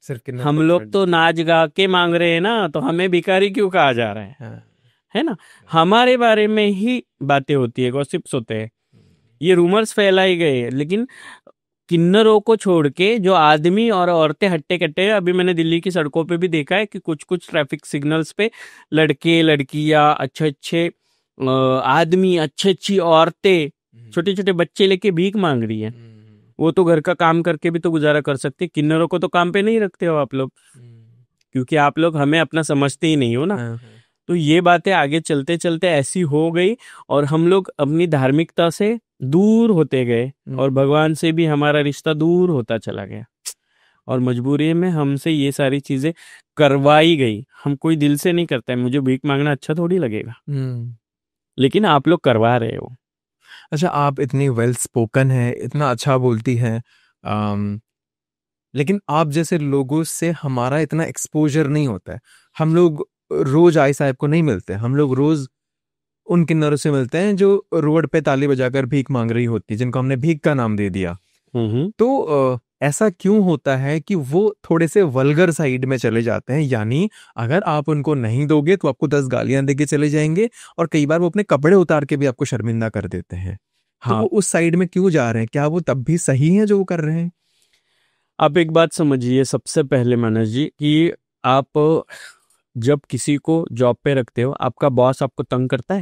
सिर्फ हम लोग तो नाच गा के मांग रहे हैं ना, तो हमें भिखारी क्यों कहा जा रहा है ना? हमारे बारे में ही बातें होती है, गॉसिप्स होते हैं, ये रूमर्स फैलाई गए हैं। लेकिन किन्नरों को छोड़ के जो आदमी और औरतें हट्टे कट्टे, अभी मैंने दिल्ली की सड़कों पे भी देखा है कि कुछ कुछ ट्रैफिक सिग्नल्स पे लड़के लड़कियां, अच्छे अच्छे आदमी, अच्छी अच्छी औरतें, छोटे छोटे बच्चे लेके भीख मांग रही है। वो तो घर का काम करके भी तो गुजारा कर सकते, किन्नरों को तो काम पे नहीं रखते हो आप लोग, क्योंकि आप लोग हमें अपना समझते ही नहीं हो ना। तो ये बातें आगे चलते चलते ऐसी हो गई और हम लोग अपनी धार्मिकता से दूर होते गए और भगवान से भी हमारा रिश्ता दूर होता चला गया, और मजबूरी में हमसे ये सारी चीजें करवाई गई। हम कोई दिल से नहीं करता है, मुझे भीख मांगना अच्छा थोड़ी लगेगा, लेकिन आप लोग करवा रहे हो। अच्छा, आप इतनी वेल स्पोकन है, इतना अच्छा बोलती हैं, लेकिन आप जैसे लोगों से हमारा इतना एक्सपोजर नहीं होता है। हम लोग रोज आई साहब को नहीं मिलते, हम लोग रोज उन किन्नरों से मिलते हैं जो रोड पे ताली बजाकर भीख मांग रही होती, जिनको हमने भीख का नाम दे दिया। तो ऐसा क्यों होता है कि वो थोड़े से वल्गर साइड में चले जाते हैं? यानी अगर आप उनको नहीं दोगे तो आपको 10 गालियां देके चले जाएंगे, और कई बार वो अपने कपड़े उतार के भी आपको शर्मिंदा कर देते हैं। हाँ। तो वो उस साइड में क्यों जा रहे हैं? क्या वो तब भी सही है जो वो कर रहे हैं? आप एक बात समझिए सबसे पहले मानस जी, कि आप जब किसी को जॉब पे रखते हो, आपका बॉस आपको तंग करता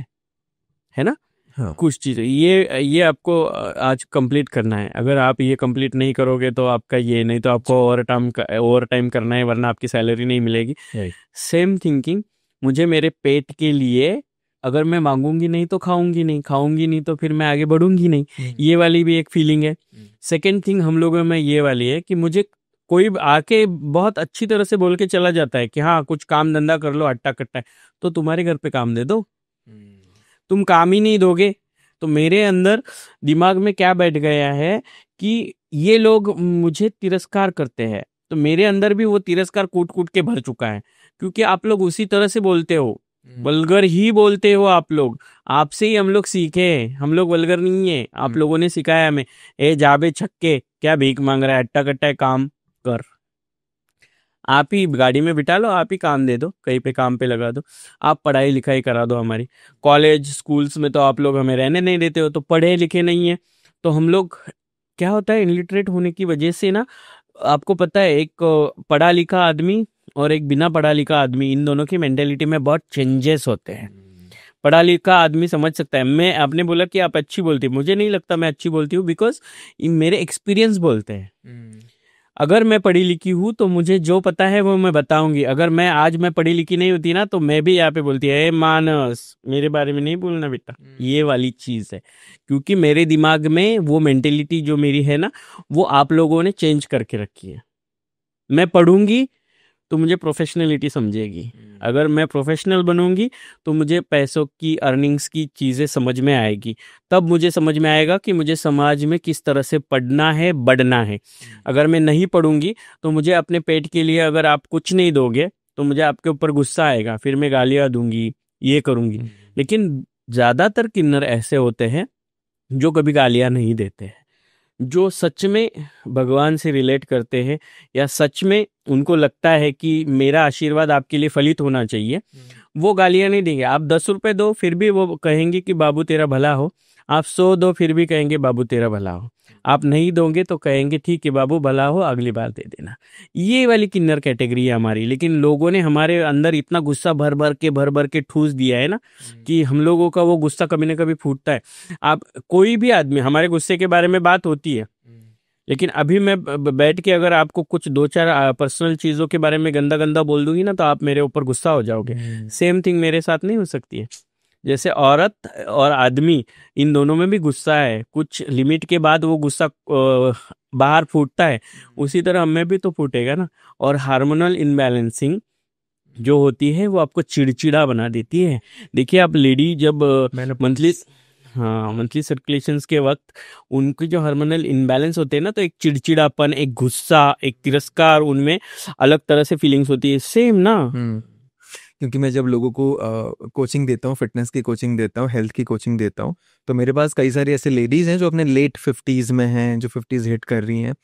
है ना? हाँ। कुछ चीजें ये आपको आज कंप्लीट करना है, अगर आप ये कंप्लीट नहीं करोगे तो आपका ये, नहीं तो आपको ओवर टाइम करना है, वरना आपकी सैलरी नहीं मिलेगी। सेम थिंकिंग, मुझे मेरे पेट के लिए अगर मैं मांगूंगी नहीं तो खाऊंगी नहीं, खाऊंगी नहीं तो फिर मैं आगे बढ़ूंगी नहीं, ये वाली भी एक फीलिंग है। सेकेंड थिंग हम लोगों में ये वाली है कि मुझे कोई आके बहुत अच्छी तरह से बोल के चला जाता है कि हाँ कुछ काम धंधा कर लो, अट्टा कट्टा है, तो तुम्हारे घर पे काम दे दो, तुम काम ही नहीं दोगे। तो मेरे अंदर दिमाग में क्या बैठ गया है कि ये लोग मुझे तिरस्कार करते हैं, तो मेरे अंदर भी वो तिरस्कार कूट कूट के भर चुका है, क्योंकि आप लोग उसी तरह से बोलते हो, वल्गर ही बोलते हो आप लोग, आपसे ही हम लोग सीखे हैं, हम लोग वल्गर नहीं है, आप लोगों ने सिखाया हमें। ए जाबे छक्के, क्या भीख मांग रहा है, अट्टा कट्टा है, काम कर, आप ही गाड़ी में बिठा लो, आप ही काम दे दो, कहीं पे काम पे लगा दो, आप पढ़ाई लिखाई करा दो हमारी। कॉलेज स्कूल्स में तो आप लोग हमें रहने नहीं देते हो, तो पढ़े लिखे नहीं है, तो हम लोग, क्या होता है इलिटरेट होने की वजह से ना, आपको पता है एक पढ़ा लिखा आदमी और एक बिना पढ़ा लिखा आदमी, इन दोनों की मेंटेलिटी में बहुत चेंजेस होते हैं। पढ़ा लिखा आदमी समझ सकता है, मैं, आपने बोला कि आप अच्छी बोलती, मुझे नहीं लगता मैं अच्छी बोलती हूँ, बिकॉज मेरे एक्सपीरियंस बोलते हैं। अगर मैं पढ़ी लिखी हूँ तो मुझे जो पता है वो मैं बताऊंगी, अगर मैं पढ़ी लिखी नहीं होती ना, तो मैं भी यहाँ पे बोलती है मानस मेरे बारे में नहीं बोलना बेटा, ये वाली चीज है। क्योंकि मेरे दिमाग में वो मेंटेलिटी जो मेरी है ना, वो आप लोगों ने चेंज करके रखी है। मैं पढ़ूंगी तो मुझे प्रोफेशनलिटी समझेगी, अगर मैं प्रोफेशनल बनूंगी तो मुझे पैसों की, अर्निंग्स की चीज़ें समझ में आएगी, तब मुझे समझ में आएगा कि मुझे समाज में किस तरह से पढ़ना है, बढ़ना है। अगर मैं नहीं पढ़ूंगी तो मुझे अपने पेट के लिए अगर आप कुछ नहीं दोगे तो मुझे आपके ऊपर गुस्सा आएगा, फिर मैं गालियाँ दूंगी, ये करूंगी। लेकिन ज़्यादातर किन्नर ऐसे होते हैं जो कभी गालियाँ नहीं देते हैं, जो सच में भगवान से रिलेट करते हैं, या सच में उनको लगता है कि मेरा आशीर्वाद आपके लिए फलित होना चाहिए, वो गालियां नहीं देंगे। आप 10 रुपए दो फिर भी वो कहेंगे कि बाबू तेरा भला हो, आप 100 दो फिर भी कहेंगे बाबू तेरा भला हो, आप नहीं दोगे तो कहेंगे ठीक है बाबू भला हो, अगली बार दे देना। ये वाली किन्नर कैटेगरी है हमारी। लेकिन लोगों ने हमारे अंदर इतना गुस्सा भर भर के ठूस दिया है ना, कि हम लोगों का वो गुस्सा कभी ना कभी फूटता है। आप कोई भी आदमी, हमारे गुस्से के बारे में बात होती है, लेकिन अभी मैं बैठ के अगर आपको कुछ 2-4 पर्सनल चीजों के बारे में गंदा गंदा बोल दूंगी ना, तो आप मेरे ऊपर गुस्सा हो जाओगे। सेम थिंग मेरे साथ नहीं हो सकती है। जैसे औरत और आदमी, इन दोनों में भी गुस्सा है, कुछ लिमिट के बाद वो गुस्सा बाहर फूटता है, उसी तरह हमें भी तो फूटेगा ना। और हार्मोनल इनबैलेंसिंग जो होती है वो आपको चिड़चिड़ा बना देती है। देखिए आप लेडी जब मंथली हाँ, मंथली सर्कुलेशंस के वक्त उनकी जो हार्मोनल इनबैलेंस होते हैं ना, तो एक चिड़चिड़ापन, एक गुस्सा, एक तिरस्कार, उनमें अलग तरह से फीलिंग्स होती है, सेम ना। क्योंकि मैं जब लोगों को कोचिंग देता हूँ, फिटनेस की कोचिंग देता हूँ, हेल्थ की कोचिंग देता हूँ, तो मेरे पास कई सारी ऐसे लेडीज हैं जो अपने लेट 50s में हैं, जो 50s हिट कर रही हैं,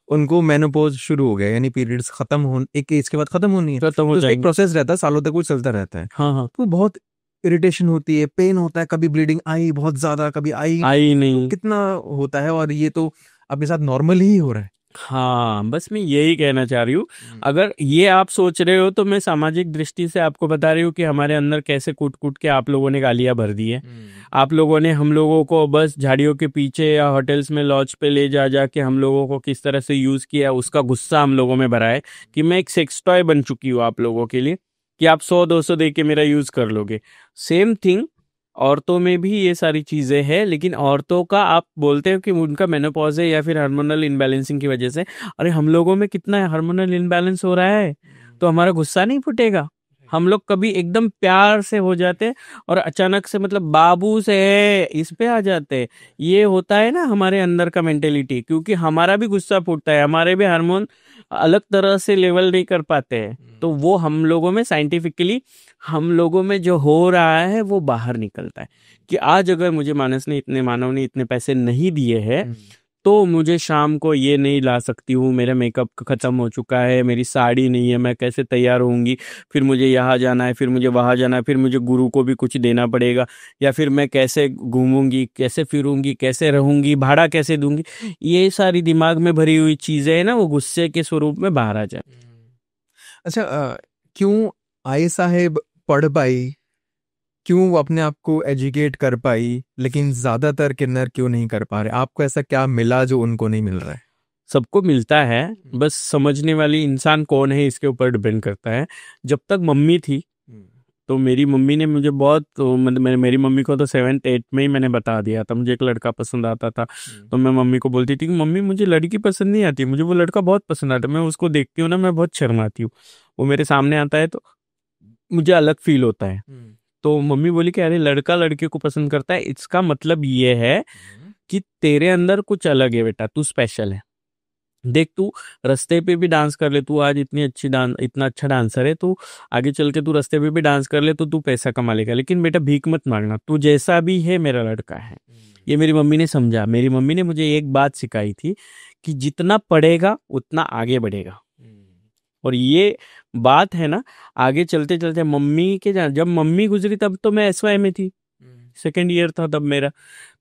उनको मेनोपॉज शुरू हो गया, यानी पीरियड्स खत्म हो, एक एज के बाद खत्म होनी है, खत्म हो तो उसका एक जाएंगे। प्रोसेस रहता है, सालों तक वो चलता रहता है। हाँ हाँ, तो बहुत इरिटेशन होती है, पेन होता है, कभी ब्लीडिंग आई बहुत ज्यादा, कभी आई आई तो नहीं। कितना होता है, और ये तो आपके साथ नॉर्मल ही हो रहा है। हाँ, बस मैं यही कहना चाह रही हूँ। अगर ये आप सोच रहे हो तो मैं सामाजिक दृष्टि से आपको बता रही हूँ कि हमारे अंदर कैसे कूट कूट के आप लोगों ने गालियां भर दी है। आप लोगों ने हम लोगों को बस झाड़ियों के पीछे या होटल्स में लॉज पे ले जा जा के हम लोगों को किस तरह से यूज किया, उसका गुस्सा हम लोगों में भरा है कि मैं एक सेक्स टॉय बन चुकी हूँ आप लोगों के लिए, कि आप 100-200 दे के मेरा यूज कर लोगे। सेम थिंग औरतों में भी ये सारी चीजें हैं, लेकिन औरतों का आप बोलते हो कि उनका मेनोपॉज है या फिर हार्मोनल इनबैलेंसिंग की वजह से। अरे हम लोगों में कितना हार्मोनल इनबैलेंस हो रहा है, तो हमारा गुस्सा नहीं फूटेगा? हम लोग कभी एकदम प्यार से हो जाते हैं और अचानक से मतलब बाबू से है इस पे आ जाते हैं। ये होता है ना हमारे अंदर का मेंटेलिटी, क्योंकि हमारा भी गुस्सा फूटता है, हमारे भी हार्मोन अलग तरह से लेवल नहीं कर पाते हैं, तो वो हम लोगों में साइंटिफिकली हम लोगों में जो हो रहा है वो बाहर निकलता है। कि आज अगर मुझे मानव ने इतने पैसे नहीं दिए हैं, तो मुझे शाम को ये नहीं ला सकती हूँ, मेरा मेकअप खत्म हो चुका है, मेरी साड़ी नहीं है, मैं कैसे तैयार होऊंगी, फिर मुझे यहाँ जाना है, फिर मुझे वहां जाना है, फिर मुझे गुरु को भी कुछ देना पड़ेगा, या फिर मैं कैसे घूमूंगी, कैसे फिरूंगी, कैसे रहूंगी, भाड़ा कैसे दूंगी। ये सारी दिमाग में भरी हुई चीजें है ना, वो गुस्से के स्वरूप में बाहर आ जाए। अच्छा, क्यों आई साहेब पढ़ पाई, क्यों वो अपने आप को एजुकेट कर पाई, लेकिन ज्यादातर किन्नर क्यों नहीं कर पा रहे? आपको ऐसा क्या मिला जो उनको नहीं मिल रहा है? सबको मिलता है, बस समझने वाली इंसान कौन है इसके ऊपर डिपेंड करता है। जब तक मम्मी थी, तो मेरी मम्मी ने मुझे बहुत, तो मेरी मम्मी को तो 7th 8th में ही मैंने बता दिया था मुझे एक लड़का पसंद आता था। तो मैं मम्मी को बोलती थी कि मम्मी मुझे लड़की पसंद नहीं आती, मुझे वो लड़का बहुत पसंद आता है, मैं उसको देखती हूँ ना मैं बहुत शर्माती हूँ, वो मेरे सामने आता है तो मुझे अलग फील होता है। तो मम्मी बोली कि अरे लड़का लड़के को पसंद करता है, इसका मतलब ये है कि तेरे अंदर कुछ अलग है बेटा, तू स्पेशल है। देख तू रास्ते पे भी डांस कर ले, तू आज इतना अच्छा डांसर है, तू आगे चल के तू रास्ते पे भी डांस कर ले तो तू पैसा कमा लेगा, लेकिन बेटा भीख मत मांगना, तू जैसा भी है मेरा लड़का है। ये मेरी मम्मी ने समझा। मेरी मम्मी ने मुझे एक बात सिखाई थी कि जितना पढ़ेगा उतना आगे बढ़ेगा। और ये बात है ना, आगे चलते चलते जब मम्मी गुजरी तब तो मैं एसवाई में थी, 2nd ईयर था तब मेरा।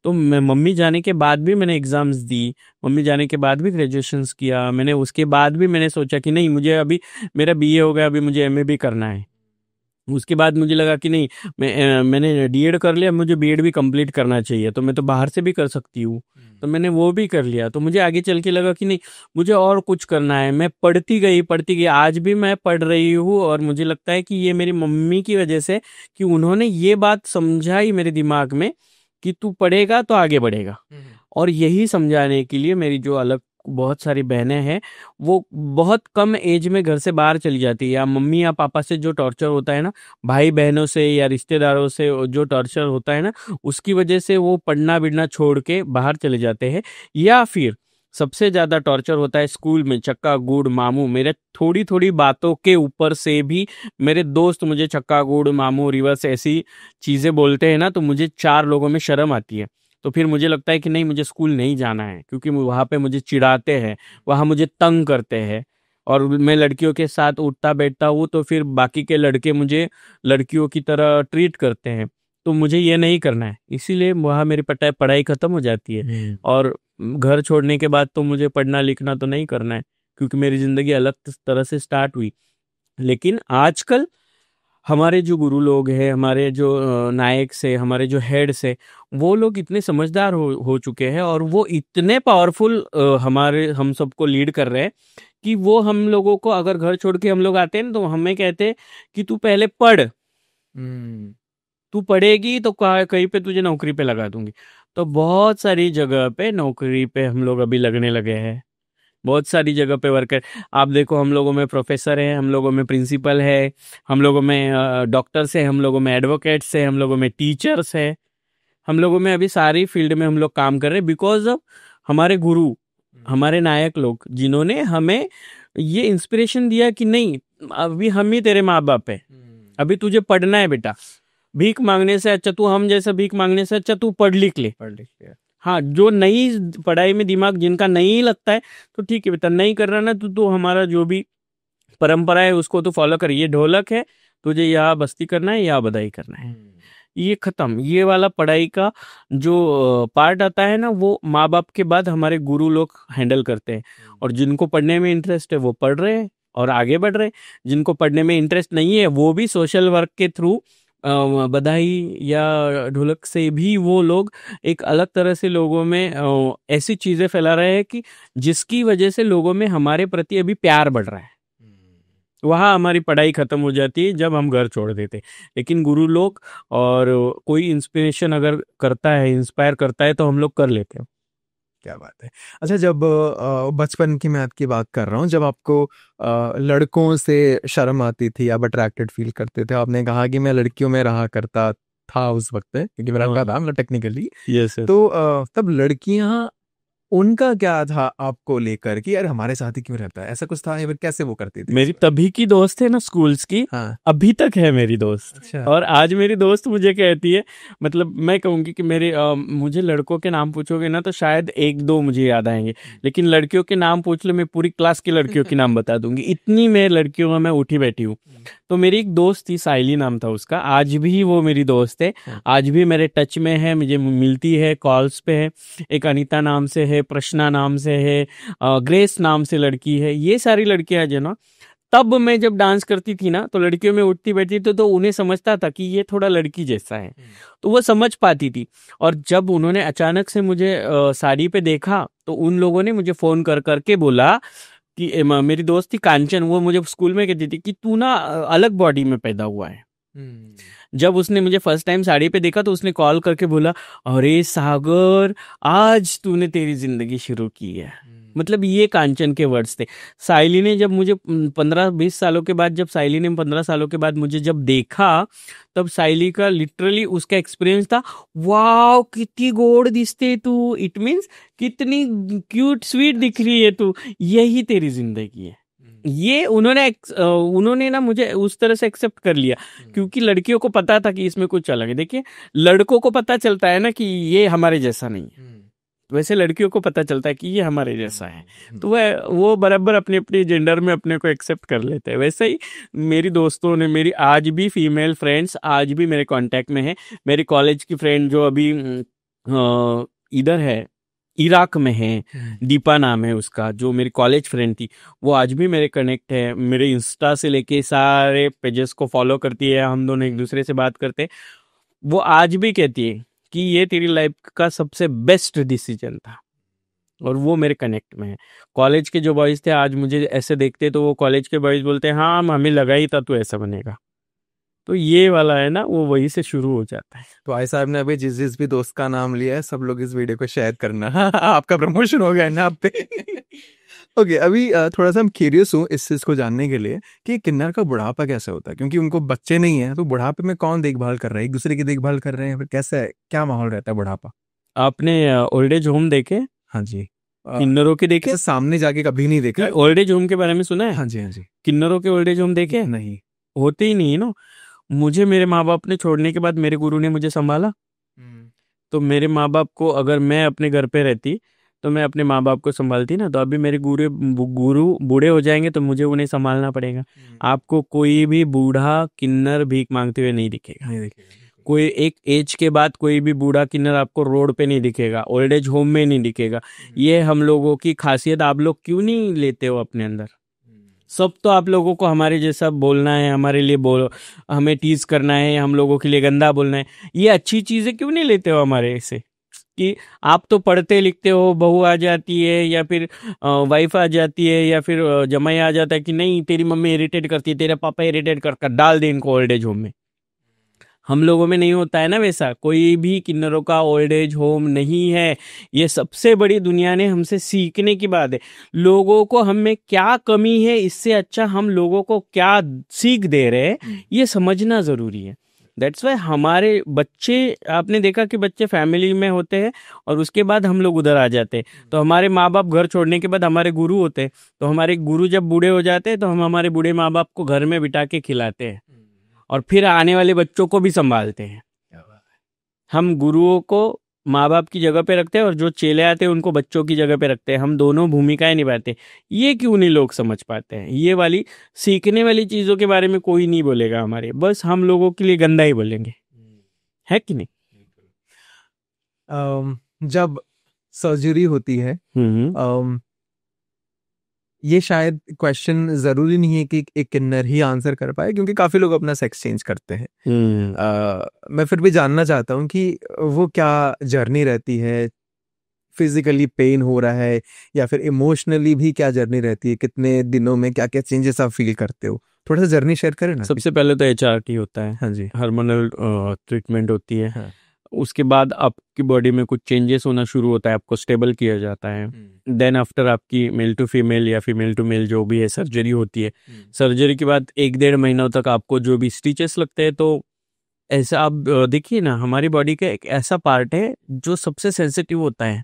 तो मैं मम्मी जाने के बाद भी मैंने एग्जाम्स दी, मम्मी जाने के बाद भी ग्रेजुएशंस किया मैंने, उसके बाद भी मैंने सोचा कि नहीं मुझे अभी मेरा बीए हो गया, अभी मुझे एमए भी करना है। उसके बाद मुझे लगा कि नहीं, मैंने डीएड कर लिया, मुझे बीएड भी कंप्लीट करना चाहिए, तो मैं तो बाहर से भी कर सकती हूँ, तो मैंने वो भी कर लिया। तो मुझे आगे चल के लगा कि नहीं मुझे और कुछ करना है। मैं पढ़ती गई, आज भी मैं पढ़ रही हूँ, और मुझे लगता है कि ये मेरी मम्मी की वजह से, कि उन्होंने ये बात समझाई मेरे दिमाग में कि तू पढ़ेगा तो आगे बढ़ेगा। और यही समझाने के लिए मेरी जो अलग बहुत सारी बहनें हैं, वो बहुत कम एज में घर से बाहर चली जाती है, या मम्मी या पापा से जो टॉर्चर होता है ना, भाई बहनों से या रिश्तेदारों से जो टॉर्चर होता है ना, उसकी वजह से वो पढ़ना बिढ़ना छोड़ के बाहर चले जाते हैं। या फिर सबसे ज्यादा टॉर्चर होता है स्कूल में, चक्का गुड़ मामू, मेरे थोड़ी थोड़ी बातों के ऊपर से भी मेरे दोस्त मुझे चक्का गुड़ मामू रिवर्स ऐसी चीजें बोलते हैं ना, तो मुझे 4 लोगों में शर्म आती है। तो फिर मुझे लगता है कि नहीं मुझे स्कूल नहीं जाना है, क्योंकि वहां पे मुझे चिढ़ाते हैं, वहां मुझे तंग करते हैं, और मैं लड़कियों के साथ उठता बैठता हूँ तो फिर बाकी के लड़के मुझे लड़कियों की तरह ट्रीट करते हैं। तो मुझे ये नहीं करना है, इसीलिए वहां मेरी पढ़ाई खत्म हो जाती है। और घर छोड़ने के बाद तो मुझे पढ़ना लिखना तो नहीं करना है, क्योंकि मेरी जिंदगी अलग तरह से स्टार्ट हुई। लेकिन आजकल हमारे जो गुरु लोग हैं, हमारे जो नायक से, हमारे जो हेड से, वो लोग इतने समझदार हो चुके हैं, और वो इतने पावरफुल हमारे हम सबको लीड कर रहे हैं, कि वो हम लोगों को अगर घर छोड़ के हम लोग आते हैं ना, तो हमें कहते हैं कि तू पहले पढ़, तू पढ़ेगी तो कहीं पे तुझे नौकरी पे लगा दूंगी। तो बहुत सारी जगह पे नौकरी पे हम लोग अभी लगने लगे हैं, बहुत सारी जगह पे वर्कर। आप देखो हम लोगों में प्रोफेसर है, हम लोगों में प्रिंसिपल है, हम लोगों में डॉक्टर्स है, हम लोगों में एडवोकेट्स है, हम लोगों में टीचर्स है। हम लोगों में अभी सारी फील्ड में हम लोग काम कर रहे हैं बिकॉज ऑफ हमारे गुरु, हमारे नायक लोग, जिन्होंने हमें ये इंस्पिरेशन दिया कि नहीं, अभी हम ही तेरे माँ बाप है, अभी तुझे पढ़ना है बेटा, भीख मांगने से अच्छा तू, हम जैसा भीख मांगने से अच्छा तू पढ़ लिख ले। हाँ, जो नई पढ़ाई में दिमाग जिनका नहीं लगता है तो ठीक है बेटा, नहीं कर रहा ना तो हमारा जो भी परंपरा है उसको तो फॉलो कर। ये ढोलक है, तुझे यहाँ बस्ती करना है, यहाँ बधाई करना है, ये खत्म। ये वाला पढ़ाई का जो पार्ट आता है ना, वो माँ बाप के बाद हमारे गुरु लोग हैंडल करते हैं। और जिनको पढ़ने में इंटरेस्ट है वो पढ़ रहे हैं और आगे बढ़ रहे हैं, जिनको पढ़ने में इंटरेस्ट नहीं है वो भी सोशल वर्क के थ्रू बधाई या ढोलक से भी वो लोग एक अलग तरह से लोगों में ऐसी चीजें फैला रहे हैं कि जिसकी वजह से लोगों में हमारे प्रति अभी प्यार बढ़ रहा है। वहाँ हमारी पढ़ाई खत्म हो जाती है जब हम घर छोड़ देते। लेकिन गुरु लोग और कोई इंस्पिरेशन अगर करता है, इंस्पायर करता है तो हम लोग कर लेते हैं। क्या बात है। अच्छा, जब बचपन की मैं आपकी बात कर रहा हूँ, जब आपको लड़कों से शर्म आती थी, आप अट्रैक्टेड फील करते थे, आपने कहा कि मैं लड़कियों में रहा करता था उस वक्त, क्योंकि मेरा लड़का था, मतलब टेक्निकली। Yes sir. तो तब लड़कियां, उनका क्या था आपको लेकर कि यार हमारे साथ ही क्यों रहता है, ऐसा कुछ था या फिर कैसे वो करती थी? मेरी तभी की दोस्त है ना स्कूल्स की, हाँ। अभी तक है मेरी दोस्त। अच्छा। और आज मेरी दोस्त मुझे कहती है, मतलब मैं कहूंगी कि मेरे मुझे लड़कों के नाम पूछोगे ना तो शायद एक दो मुझे याद आएंगे, लेकिन लड़कियों के नाम पूछ लो मैं पूरी क्लास की लड़कियों के नाम बता दूंगी, इतनी मैं लड़कियों में मैं उठी बैठी हूँ। तो मेरी एक दोस्त थी, साइली नाम था उसका, आज भी वो मेरी दोस्त है, आज भी मेरे टच में है, मुझे मिलती है, कॉल्स पे है। एक अनीता नाम से है, प्रश्ना नाम से है, ग्रेस नाम से लड़की है। ये सारी लड़कियां जो ना, तब मैं जब डांस करती थी ना तो लड़कियों में उठती बैठती थी तो उन्हें समझता था कि ये थोड़ा लड़की जैसा है, तो वो समझ पाती थी। और जब उन्होंने अचानक से मुझे साड़ी पे देखा तो उन लोगों ने मुझे फोन कर करके बोला कि मेरी दोस्त थी कांचन, वो मुझे स्कूल में कहती थी कि तू ना अलग बॉडी में पैदा हुआ है। जब उसने मुझे फर्स्ट टाइम साड़ी पे देखा तो उसने कॉल करके बोला, अरे सागर, आज तूने तेरी जिंदगी शुरू की है। मतलब ये कांचन के वर्ड्स थे। साइली ने जब मुझे 15-20 सालों के बाद, जब साइली ने 15 सालों के बाद मुझे जब देखा, तब साइली का लिटरली उसका एक्सपीरियंस था, वाओ कितनी गोड़ दिखते तू, इट मीन्स कितनी क्यूट स्वीट दिख रही है तू, यही तेरी जिंदगी है। ये उन्होंने ना मुझे उस तरह से एक्सेप्ट कर लिया, क्योंकि लड़कियों को पता था कि इसमें कुछ अलग है। देखिए, लड़कों को पता चलता है ना कि ये हमारे जैसा नहीं है, वैसे लड़कियों को पता चलता है कि ये हमारे जैसा है, तो वो बराबर अपने अपने जेंडर में अपने को एक्सेप्ट कर लेते हैं। वैसे ही मेरी दोस्तों ने, मेरी आज भी फीमेल फ्रेंड्स आज भी मेरे कांटेक्ट में है। मेरी कॉलेज की फ्रेंड जो अभी इधर है, इराक में है, दीपा नाम है उसका, जो मेरी कॉलेज फ्रेंड थी, वो आज भी मेरे कनेक्ट है। मेरे इंस्टा से लेके सारे पेजेस को फॉलो करती है, हम दोनों एक दूसरे से बात करते हैं। वो आज भी कहती है कि ये तेरी लाइफ का सबसे बेस्ट डिसीजन था, और वो मेरे कनेक्ट में है। कॉलेज के जो बॉयज थे आज मुझे ऐसे देखते तो वो कॉलेज के बॉयज बोलते हैं, हाँ हमें लगा ही था तू ऐसा बनेगा। तो ये वाला है ना, वो वही से शुरू हो जाता है। तो भाई साहब ने अभी जिस भी दोस्त का नाम लिया है, सब लोग इस वीडियो को शेयर करना। आपका प्रमोशन हो गया ना आप पे। ओके, अभी थोड़ा सा हम क्यूरियस हूँ इस चीज़ को जानने के लिए कि किन्नर का बुढ़ापा कैसे होता है, क्योंकि उनको बच्चे नहीं है, तो बुढ़ापे में कौन देखभाल कर रहा है, एक दूसरे की देखभाल कर रहे हैं, फिर कैसे है, क्या माहौल रहता है बुढ़ापा? आपने ओल्ड एज होम देखे? हाँ जी। किन्नरों के देखे? सामने जाके कभी नहीं देखा। ओल्ड एज होम के बारे में सुना है? हाँ जी, हाँ जी। किन्नरों के ओल्ड एज होम देखे? नहीं। होते ही नहीं ना। मुझे मेरे माँ बाप ने छोड़ने के बाद मेरे गुरु ने मुझे संभाला। तो मेरे माँ बाप को, अगर मैं अपने घर पे रहती तो मैं अपने माँ बाप को संभालती ना, तो अभी मेरे गुरु बूढ़े हो जाएंगे तो मुझे उन्हें संभालना पड़ेगा। आपको कोई भी बूढ़ा किन्नर भीख मांगते हुए नहीं दिखेगा। कोई एक एज के बाद कोई भी बूढ़ा किन्नर आपको रोड पे नहीं दिखेगा, ओल्ड एज होम में नहीं दिखेगा। ये हम लोगों की खासियत आप लोग क्यों नहीं लेते हो अपने अंदर? सब तो आप लोगों को हमारे जैसा बोलना है, हमारे लिए हमें टीज करना है, हम लोगों के लिए गंदा बोलना है। ये अच्छी चीजें क्यों नहीं लेते हो हमारे से? कि आप तो पढ़ते लिखते हो, बहू आ जाती है या फिर वाइफ आ जाती है या फिर जमाई आ जाता है कि नहीं तेरी मम्मी इरिटेट करती है, तेरा पापा इरिटेट कर डाल दे इनको ओल्ड एज होम में। हम लोगों में नहीं होता है ना वैसा। कोई भी किन्नरों का ओल्ड एज होम नहीं है। ये सबसे बड़ी दुनिया ने हमसे सीखने की बात है। लोगों को हम में क्या कमी है, इससे अच्छा हम लोगों को क्या सीख दे रहे हैं, ये समझना जरूरी है। दैट्स वाई हमारे बच्चे, आपने देखा कि बच्चे फैमिली में होते हैं और उसके बाद हम लोग उधर आ जाते हैं। तो हमारे माँ बाप घर छोड़ने के बाद हमारे गुरु होते हैं, तो हमारे गुरु जब बूढ़े हो जाते हैं तो हम हमारे बूढ़े माँ बाप को घर में बिठा के खिलाते हैं और फिर आने वाले बच्चों को भी संभालते हैं। हम गुरुओं को माँ बाप की जगह पे रखते हैं और जो चेले आते हैं उनको बच्चों की जगह पे रखते हैं। हम दोनों भूमिकाएं निभाते। ये क्यों नहीं लोग समझ पाते हैं? ये वाली सीखने वाली चीजों के बारे में कोई नहीं बोलेगा हमारे, बस हम लोगों के लिए गंदा ही बोलेंगे, है कि नहीं? जब सर्जरी होती है, ये शायद क्वेश्चन जरूरी नहीं है कि एक किन्नर ही आंसर कर पाए, क्योंकि काफी लोग अपना सेक्स चेंज करते हैं। मैं फिर भी जानना चाहता हूँ कि वो क्या जर्नी रहती है, फिजिकली पेन हो रहा है या फिर इमोशनली भी क्या जर्नी रहती है, कितने दिनों में क्या क्या चेंजेस आप फील करते हो, थोड़ा सा जर्नी शेयर करें ना। सबसे पहले तो HRT होता है, हाँ जी, हार्मोनल ट्रीटमेंट होती है। हाँ। उसके बाद आपकी बॉडी में कुछ चेंजेस होना शुरू होता है, आपको स्टेबल किया जाता है। देन आफ्टर आपकी मेल टू फीमेल या फीमेल टू मेल जो भी है सर्जरी होती है। सर्जरी के बाद 1-1.5 महीनों तक आपको जो भी स्टिचेस लगते हैं, तो ऐसा आप देखिए ना, हमारी बॉडी का एक ऐसा पार्ट है जो सबसे सेंसिटिव होता है।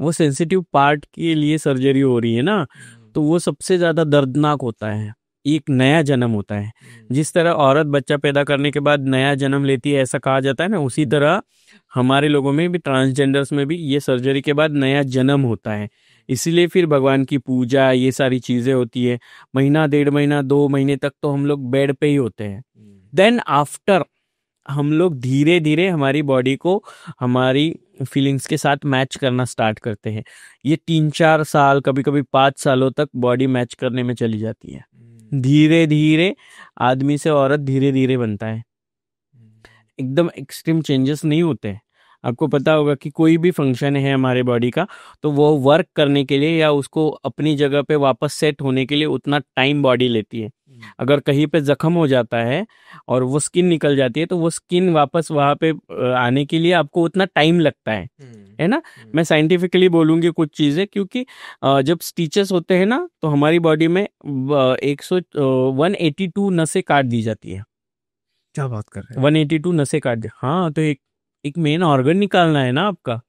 वो सेंसिटिव पार्ट के लिए सर्जरी हो रही है ना, तो वो सबसे ज्यादा दर्दनाक होता है। एक नया जन्म होता है। जिस तरह औरत बच्चा पैदा करने के बाद नया जन्म लेती है, ऐसा कहा जाता है ना, उसी तरह हमारे लोगों में भी, ट्रांसजेंडर्स में भी, ये सर्जरी के बाद नया जन्म होता है। इसीलिए फिर भगवान की पूजा, ये सारी चीजें होती है। महीना, 1.5 महीना, 2 महीने तक तो हम लोग बेड पे ही होते हैं। देन आफ्टर हम लोग धीरे धीरे हमारी बॉडी को हमारी फीलिंग्स के साथ मैच करना स्टार्ट करते हैं। ये 3-4 साल, कभी कभी 5 सालों तक बॉडी मैच करने में चली जाती है। धीरे धीरे आदमी से औरत धीरे धीरे बनता है, एकदम एक्सट्रीम चेंजेस नहीं होते हैं। आपको पता होगा कि कोई भी फंक्शन है हमारे बॉडी का, तो वो वर्क करने के लिए या उसको अपनी जगह पे वापस सेट होने के लिए उतना टाइम बॉडी लेती है। अगर कहीं पे जख्म हो जाता है और वो स्किन निकल जाती है, तो वो स्किन वापस वहां पे आने के लिए आपको उतना टाइम लगता है ना। मैं साइंटिफिकली बोलूंगी कुछ चीजें, क्योंकि जब स्टिचेस होते हैं ना, तो हमारी बॉडी में 182 नसें काट दी जाती है। क्या बात कर रहे हैं? 182 नसें काट दी, हाँ। तो एक मेन ऑर्गन निकालना है ना आपका,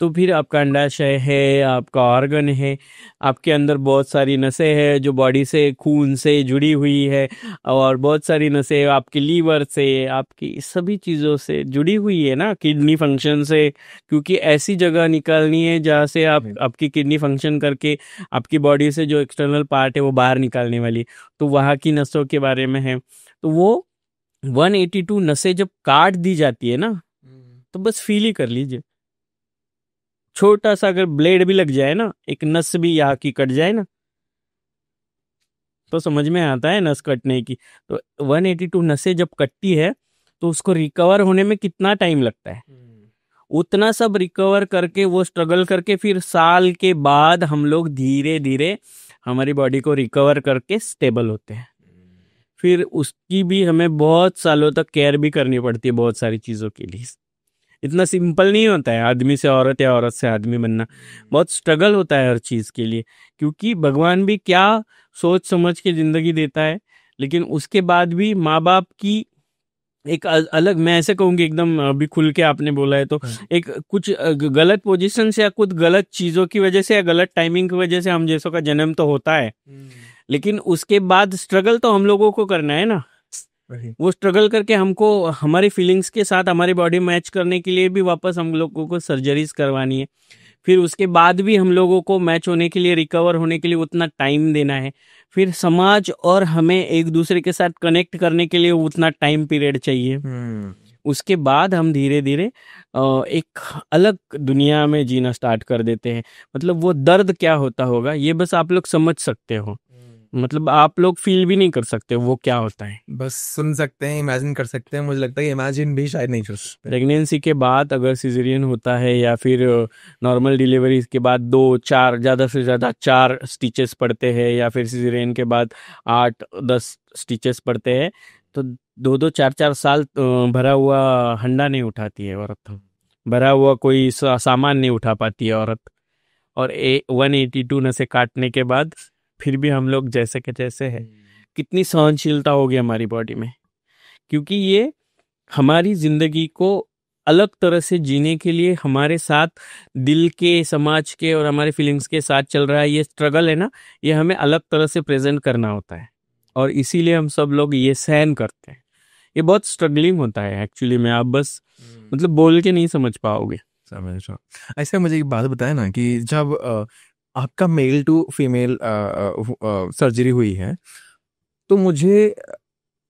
तो फिर आपका अंडाशय है, आपका ऑर्गन है, आपके अंदर बहुत सारी नसें हैं जो बॉडी से, खून से जुड़ी हुई है, और बहुत सारी नसें आपके लीवर से, आपकी सभी चीज़ों से जुड़ी हुई है ना, किडनी फंक्शन से, क्योंकि ऐसी जगह निकालनी है जहाँ से आपकी किडनी फंक्शन करके आपकी बॉडी से जो एक्सटर्नल पार्ट है वो बाहर निकालने वाली, तो वहाँ की नसों के बारे में है। तो वो 182 नसें जब काट दी जाती है ना, तो बस फील ही कर लीजिए। छोटा सा अगर ब्लेड भी लग जाए ना, एक नस भी यहाँ की कट जाए ना, तो समझ में आता है नस कटने की। तो 182 नसें जब कटती है, तो उसको रिकवर होने में कितना टाइम लगता है, उतना सब रिकवर करके, वो स्ट्रगल करके, फिर साल के बाद हम लोग धीरे धीरे हमारी बॉडी को रिकवर करके स्टेबल होते हैं। फिर उसकी भी हमें बहुत सालों तक केयर भी करनी पड़ती है, बहुत सारी चीज़ों के लिए। इतना सिंपल नहीं होता है आदमी से औरत या औरत से आदमी बनना, बहुत स्ट्रगल होता है हर चीज़ के लिए। क्योंकि भगवान भी क्या सोच समझ के ज़िंदगी देता है, लेकिन उसके बाद भी माँ बाप की एक अलग, मैं ऐसे कहूँगी एकदम अभी खुल के आपने बोला है, तो एक कुछ गलत पोजीशन से या कुछ गलत चीज़ों की वजह से या गलत टाइमिंग की वजह से हम जैसों का जन्म तो होता है, लेकिन उसके बाद स्ट्रगल तो हम लोगों को करना है ना। वो स्ट्रगल करके हमको हमारी फीलिंग्स के साथ हमारी बॉडी मैच करने के लिए भी वापस हम लोगों को सर्जरीज करवानी है। फिर उसके बाद भी हम लोगों को मैच होने के लिए, रिकवर होने के लिए उतना टाइम देना है। फिर समाज और हमें एक दूसरे के साथ कनेक्ट करने के लिए उतना टाइम पीरियड चाहिए। उसके बाद हम धीरे धीरे एक अलग दुनिया में जीना स्टार्ट कर देते हैं। मतलब वो दर्द क्या होता होगा, ये बस आप लोग समझ सकते हो, मतलब आप लोग फील भी नहीं कर सकते वो क्या होता है, बस सुन सकते हैं, इमेजिन कर सकते हैं। मुझे लगता है इमेजिन भी शायद नहीं कर सकते। प्रेगनेंसी के बाद अगर सिजेरियन होता है या फिर नॉर्मल डिलीवरी के बाद 2-4, ज़्यादा से ज़्यादा 4 स्टिचेस पड़ते हैं, या फिर सिजेरियन के बाद 8-10 स्टिचेस पड़ते हैं, तो 2-2, 4-4 साल भरा हुआ हंडा नहीं उठाती है औरत, भरा हुआ कोई सामान नहीं उठा पाती है औरत। और 182 नसें काटने के बाद फिर भी हम लोग जैसे के जैसे है। कितनी सहनशीलता होगी हमारी बॉडी में, क्योंकि ये हमारी जिंदगी को अलग तरह से जीने के लिए हमारे साथ दिल के, समाज के और हमारे फीलिंग्स के साथ चल रहा है ये स्ट्रगल है ना, ये हमें अलग तरह से प्रेजेंट करना होता है और इसीलिए हम सब लोग ये सहन करते हैं। ये बहुत स्ट्रगलिंग होता है एक्चुअली में, आप बस मतलब बोल के नहीं समझ पाओगे। समझ रहा हूँ। ऐसे मुझे एक बात बताया ना कि जब आपका मेल टू फीमेल सर्जरी हुई है, तो मुझे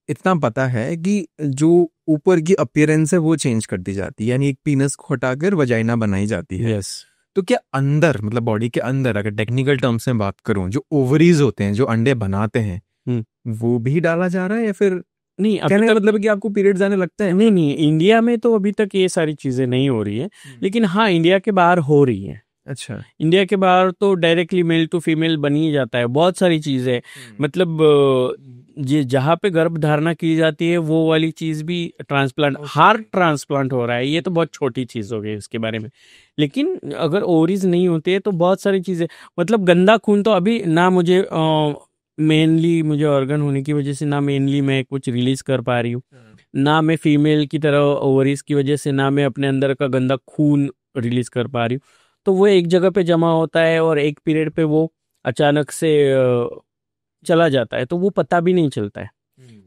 इतना पता है कि जो ऊपर की अपीयरेंस है वो चेंज कर दी जाती है, यानी एक पीनस को हटाकर वजाइना बनाई जाती है। यस। तो क्या अंदर, मतलब बॉडी के अंदर, अगर टेक्निकल टर्म्स में बात करूं, जो ओवरीज होते हैं जो अंडे बनाते हैं, वो भी डाला जा रहा है या फिर नहीं? कहने का मतलब है कि आपको पीरियड्स आने लगता है? नहीं नहीं, इंडिया में तो अभी तक ये सारी चीजें नहीं हो रही है, लेकिन हाँ इंडिया के बाहर हो रही है। अच्छा। इंडिया के बाहर तो डायरेक्टली मेल टू फीमेल बन ही जाता है, बहुत सारी चीजें। मतलब ये जहाँ पे गर्भ धारणा की जाती है वो वाली चीज भी ट्रांसप्लांट, हार्ट ट्रांसप्लांट हो रहा है। ये तो बहुत छोटी चीज हो गई उसके बारे में, लेकिन अगर ओवरीज नहीं होते तो बहुत सारी चीजें, मतलब गंदा खून तो अभी ना मुझे मेनली मुझे ऑर्गन होने की वजह से ना मेनली मैं कुछ रिलीज कर पा रही हूँ, ना मैं फीमेल की तरह ओवरीज की वजह से ना मैं अपने अंदर का गंदा खून रिलीज कर पा रही हूँ। तो वो एक जगह पे जमा होता है और एक पीरियड पे वो अचानक से चला जाता है, तो वो पता भी नहीं चलता है।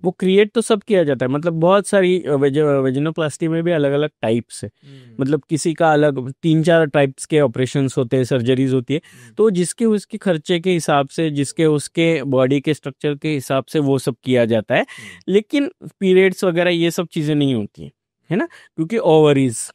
वो क्रिएट तो सब किया जाता है, मतलब बहुत सारी वेजिनोप्लास्टी में भी अलग अलग टाइप्स है, मतलब किसी का अलग 3-4 टाइप्स के ऑपरेशंस होते हैं, सर्जरीज होती है। तो जिसके उसके खर्चे के हिसाब से, जिसके उसके बॉडी के स्ट्रक्चर के हिसाब से वो सब किया जाता है, लेकिन पीरियड्स वगैरह ये सब चीजें नहीं होती है ना, क्योंकि ओवरीज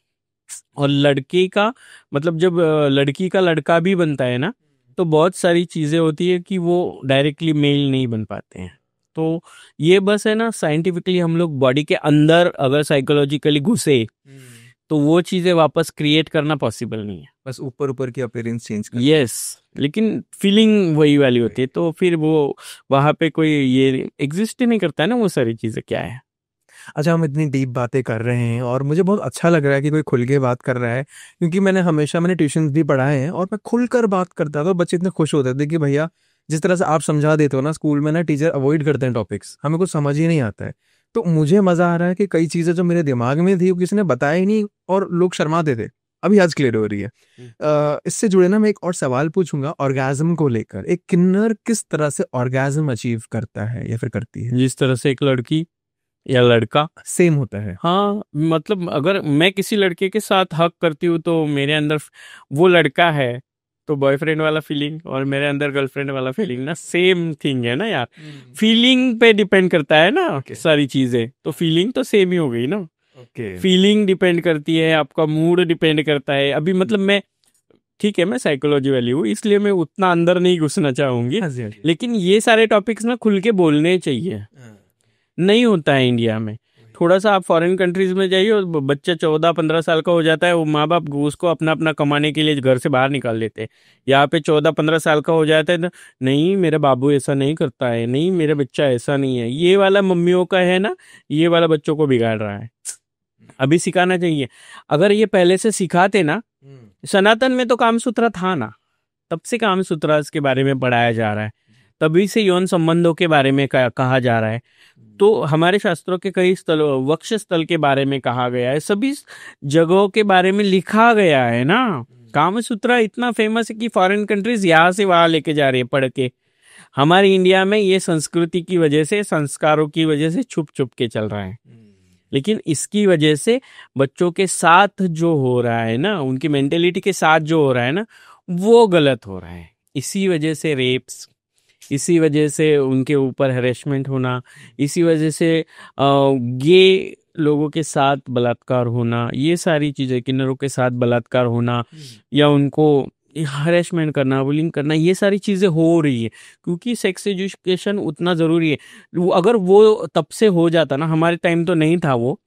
और लड़के का, मतलब जब लड़की का लड़का भी बनता है ना, तो बहुत सारी चीजें होती है कि वो डायरेक्टली मेल नहीं बन पाते हैं। तो ये बस है ना, साइंटिफिकली हम लोग बॉडी के अंदर अगर साइकोलॉजिकली घुसे तो वो चीजें वापस क्रिएट करना पॉसिबल नहीं है, बस ऊपर ऊपर की अपीयरेंस चेंज कर। यस, लेकिन फीलिंग वही वाली होती है, तो फिर वो वहां पे कोई ये एग्जिस्ट ही नहीं करता है ना, वो सारी चीजें क्या है। अच्छा, हम इतनी डीप बातें कर रहे हैं और मुझे बहुत अच्छा लग रहा है कि कोई खुल के बात कर रहा है, क्योंकि मैंने ट्यूशन भी पढ़ाए हैं और मैं खुलकर बात करता था, बच्चे इतने खुश होते थे कि भैया जिस तरह से आप समझा देते हो ना, स्कूल में ना टीचर अवॉइड करते हैं टॉपिक्स, हमें कुछ समझ ही नहीं आता है। तो मुझे मजा आ रहा है कि कई चीजें जो मेरे दिमाग में थी वो किसी ने बताया ही नहीं और लोग शर्माते थे, अभी आज क्लियर हो रही है। इससे जुड़े ना मैं एक और सवाल पूछूंगा ऑर्गेज्म को लेकर। एक किन्नर किस तरह से ऑर्गेज्म अचीव करता है या फिर करती है? जिस तरह से एक लड़की या लड़का सेम होता है? हाँ, मतलब अगर मैं किसी लड़के के साथ हक करती हूँ तो मेरे अंदर वो लड़का है तो बॉयफ्रेंड वाला फीलिंग, और मेरे अंदर गर्लफ्रेंड वाला फीलिंग ना सेम थिंग है ना यार। फीलिंग पे डिपेंड करता है ना सारी चीजें, तो फीलिंग तो सेम ही हो गई ना। फीलिंग डिपेंड करती है, आपका मूड डिपेंड करता है। अभी मतलब मैं, ठीक है मैं साइकोलॉजी वाली हूँ इसलिए मैं उतना अंदर नहीं घुसना चाहूंगी, लेकिन ये सारे टॉपिक्स ना खुल के बोलने चाहिए। नहीं होता है इंडिया में। थोड़ा सा आप फॉरेन कंट्रीज में जाइए और बच्चा 14-15 साल का हो जाता है, वो माँ बाप उसको अपना अपना कमाने के लिए घर से बाहर निकाल देते हैं। यहाँ पे 14-15 साल का हो जाता है तो नहीं मेरा बाबू ऐसा नहीं करता है, नहीं मेरा बच्चा ऐसा नहीं है, ये वाला मम्मियों का है ना, ये वाला बच्चों को बिगाड़ रहा है। अभी सिखाना चाहिए। अगर ये पहले से सिखाते ना, सनातन में तो कामसूत्रा था ना, तब से कामसूत्रा इसके बारे में पढ़ाया जा रहा है, तभी से यौन संबंधों के बारे में कहा जा रहा है। तो हमारे शास्त्रों के कई स्थल, वक्ष स्थल के बारे में कहा गया है, सभी जगहों के बारे में लिखा गया है ना। कामसूत्रा इतना फेमस है कि फॉरेन कंट्रीज यहाँ से वहां लेके जा रही है पढ़ के। हमारे इंडिया में ये संस्कृति की वजह से, संस्कारों की वजह से छुप छुप के चल रहा है, लेकिन इसकी वजह से बच्चों के साथ जो हो रहा है ना, उनकी मेंटेलिटी के साथ जो हो रहा है ना, वो गलत हो रहा है। इसी वजह से रेप्स, इसी वजह से उनके ऊपर हैरेसमेंट होना, इसी वजह से गे लोगों के साथ बलात्कार होना, ये सारी चीजें, किन्नरों के साथ बलात्कार होना या उनको हैरेसमेंट करना, बुलिंग करना, ये सारी चीजें हो रही है क्योंकि सेक्स एजुकेशन उतना जरूरी है। अगर वो तब से हो जाता ना, हमारे टाइम तो नहीं था वो,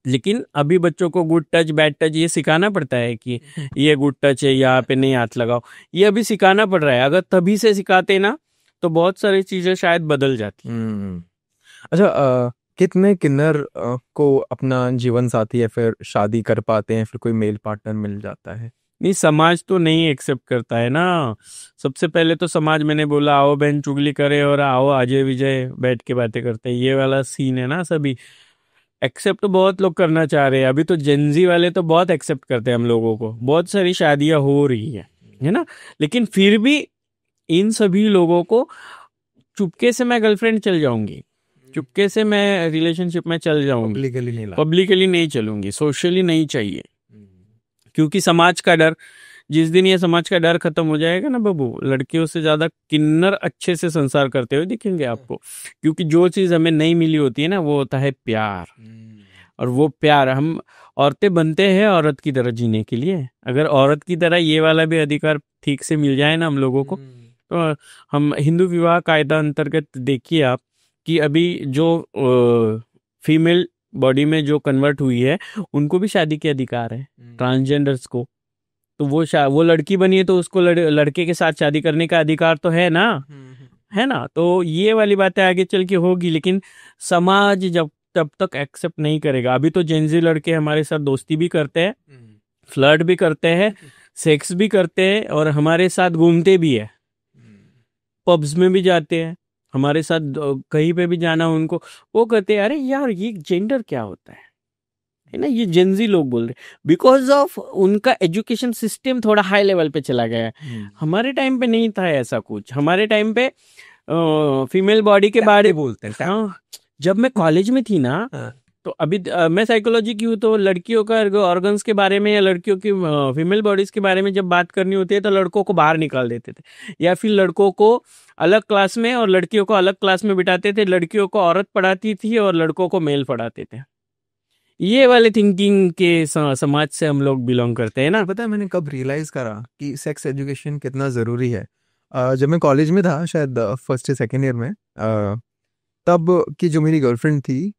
लेकिन अभी बच्चों को गुड टच बैड टच ये सिखाना पड़ता है कि ये गुड टच है, यहाँ पे नहीं हाथ लगाओ, ये अभी सिखाना पड़ रहा है। अगर तभी से सिखाते ना तो बहुत सारी चीजें शायद बदल जाती। अच्छा, कितने किन्नर को अपना जीवन साथी या फिर शादी कर पाते हैं, फिर कोई मेल पार्टनर मिल जाता है? नहीं, समाज तो नहीं एक्सेप्ट करता है ना। सबसे पहले तो समाज, मैंने बोला आओ बहन चुगली करे और आओ अजय विजय बैठ के बातें करते हैं, ये वाला सीन है ना सभी। एक्सेप्ट तो बहुत लोग करना चाह रहे हैं, अभी तो जेनजी वाले तो बहुत एक्सेप्ट करते हैं हम लोगों को, बहुत सारी शादियां हो रही है ना। लेकिन फिर भी इन सभी लोगों को चुपके से मैं गर्लफ्रेंड चल जाऊंगी, चुपके से मैं रिलेशनशिप में चल जाऊंगी, पब्लिकली नहीं चलूंगी, सोशली नहीं चाहिए। क्योंकि समाज का डर, जिस दिन ये समाज का डर खत्म हो जाएगा ना बाबू, लड़कियों से ज्यादा किन्नर अच्छे से संसार करते हुए दिखेंगे आपको। क्योंकि जो चीज हमें नहीं मिली होती है ना, वो होता है प्यार। और वो प्यार, हम औरतें बनते हैं औरत की तरह जीने के लिए। अगर औरत की तरह ये वाला भी अधिकार ठीक से मिल जाए ना हम लोगों को, तो हम हिंदू विवाह कायदा अंतर्गत देखिए आप कि अभी जो फीमेल बॉडी में जो कन्वर्ट हुई है उनको भी शादी के अधिकार है, ट्रांसजेंडर्स को। तो वो लड़की बनी है तो उसको लड़के के साथ शादी करने का अधिकार तो है ना, है ना। तो ये वाली बातें आगे चल के होगी, लेकिन समाज जब तब तक एक्सेप्ट नहीं करेगा। अभी तो जेंजी लड़के हमारे साथ दोस्ती भी करते हैं, फ्लर्ट भी करते हैं, सेक्स भी करते हैं और हमारे साथ घूमते भी है, पब्स में भी जाते हैं हमारे साथ, कहीं पे भी जाना उनको, वो कहते हैं अरे यार ये जेंडर क्या होता है ना। ये जेंजी लोग बोल रहे बिकॉज ऑफ उनका एजुकेशन सिस्टम थोड़ा हाई लेवल पे चला गया है। हमारे टाइम पे नहीं था ऐसा कुछ। हमारे टाइम पे फीमेल बॉडी के बारे में बोलते हैं। हाँ, जब मैं कॉलेज में थी ना, तो अभी मैं साइकोलॉजी की हूँ, तो लड़कियों का ऑर्गन्स के बारे में या लड़कियों की फीमेल बॉडीज के बारे में जब बात करनी होती है तो लड़कों को बाहर निकाल देते थे, या फिर लड़कों को अलग क्लास में और लड़कियों को अलग क्लास में बिठाते थे। लड़कियों को औरत पढ़ाती थी और लड़कों को मेल पढ़ाते थे। ये वाले थिंकिंग के समाज से हम लोग बिलोंग करते हैं ना। पता है मैंने कब रियलाइज करा कि सेक्स एजुकेशन कितना ज़रूरी है? जब मैं कॉलेज में था, शायद फर्स्ट या सेकेंड ईयर में, तब की जो मेरी गर्लफ्रेंड थी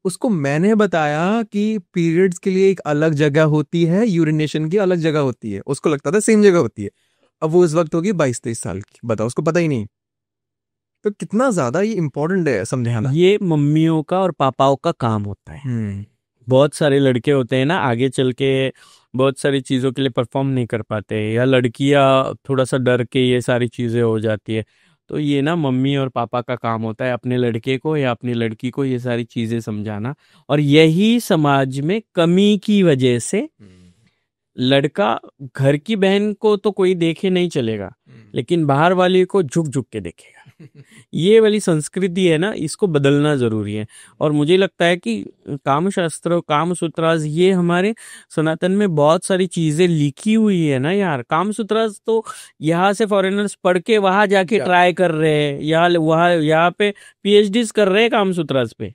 उसको मैंने बताया कि पीरियड्स के लिए एक अलग जगह होती है, यूरिनेशन की अलग जगह होती है। उसको लगता था सेम जगह होती है। अब वो इस वक्त होगी 22-23 साल की, बताओ, उसको पता ही नहीं। तो कितना ज्यादा ये इम्पोर्टेंट है समझाना। ये मम्मियों का और पापाओं का काम होता है। बहुत सारे लड़के होते हैं ना, आगे चल के बहुत सारी चीजों के लिए परफॉर्म नहीं कर पाते, या लड़कियां थोड़ा सा डर के ये सारी चीजें हो जाती है। तो ये ना मम्मी और पापा का काम होता है अपने लड़के को या अपनी लड़की को ये सारी चीजें समझाना। और यही समाज में कमी की वजह से लड़का घर की बहन को तो कोई देखे नहीं चलेगा, लेकिन बाहर वाली को झुक झुक के देखेगा। ये वाली संस्कृति है ना, इसको बदलना जरूरी है। और मुझे लगता है कि कामशास्त्र, कामसूत्रास, ये हमारे सनातन में बहुत सारी चीजें लिखी हुई है ना यार। कामसूत्रास तो यहाँ से फॉरेनर्स पढ़ के वहां जाके ट्राई कर रहे हैं, यहाँ पे पीएचडीज कर रहे हैं कामसूत्रास पे,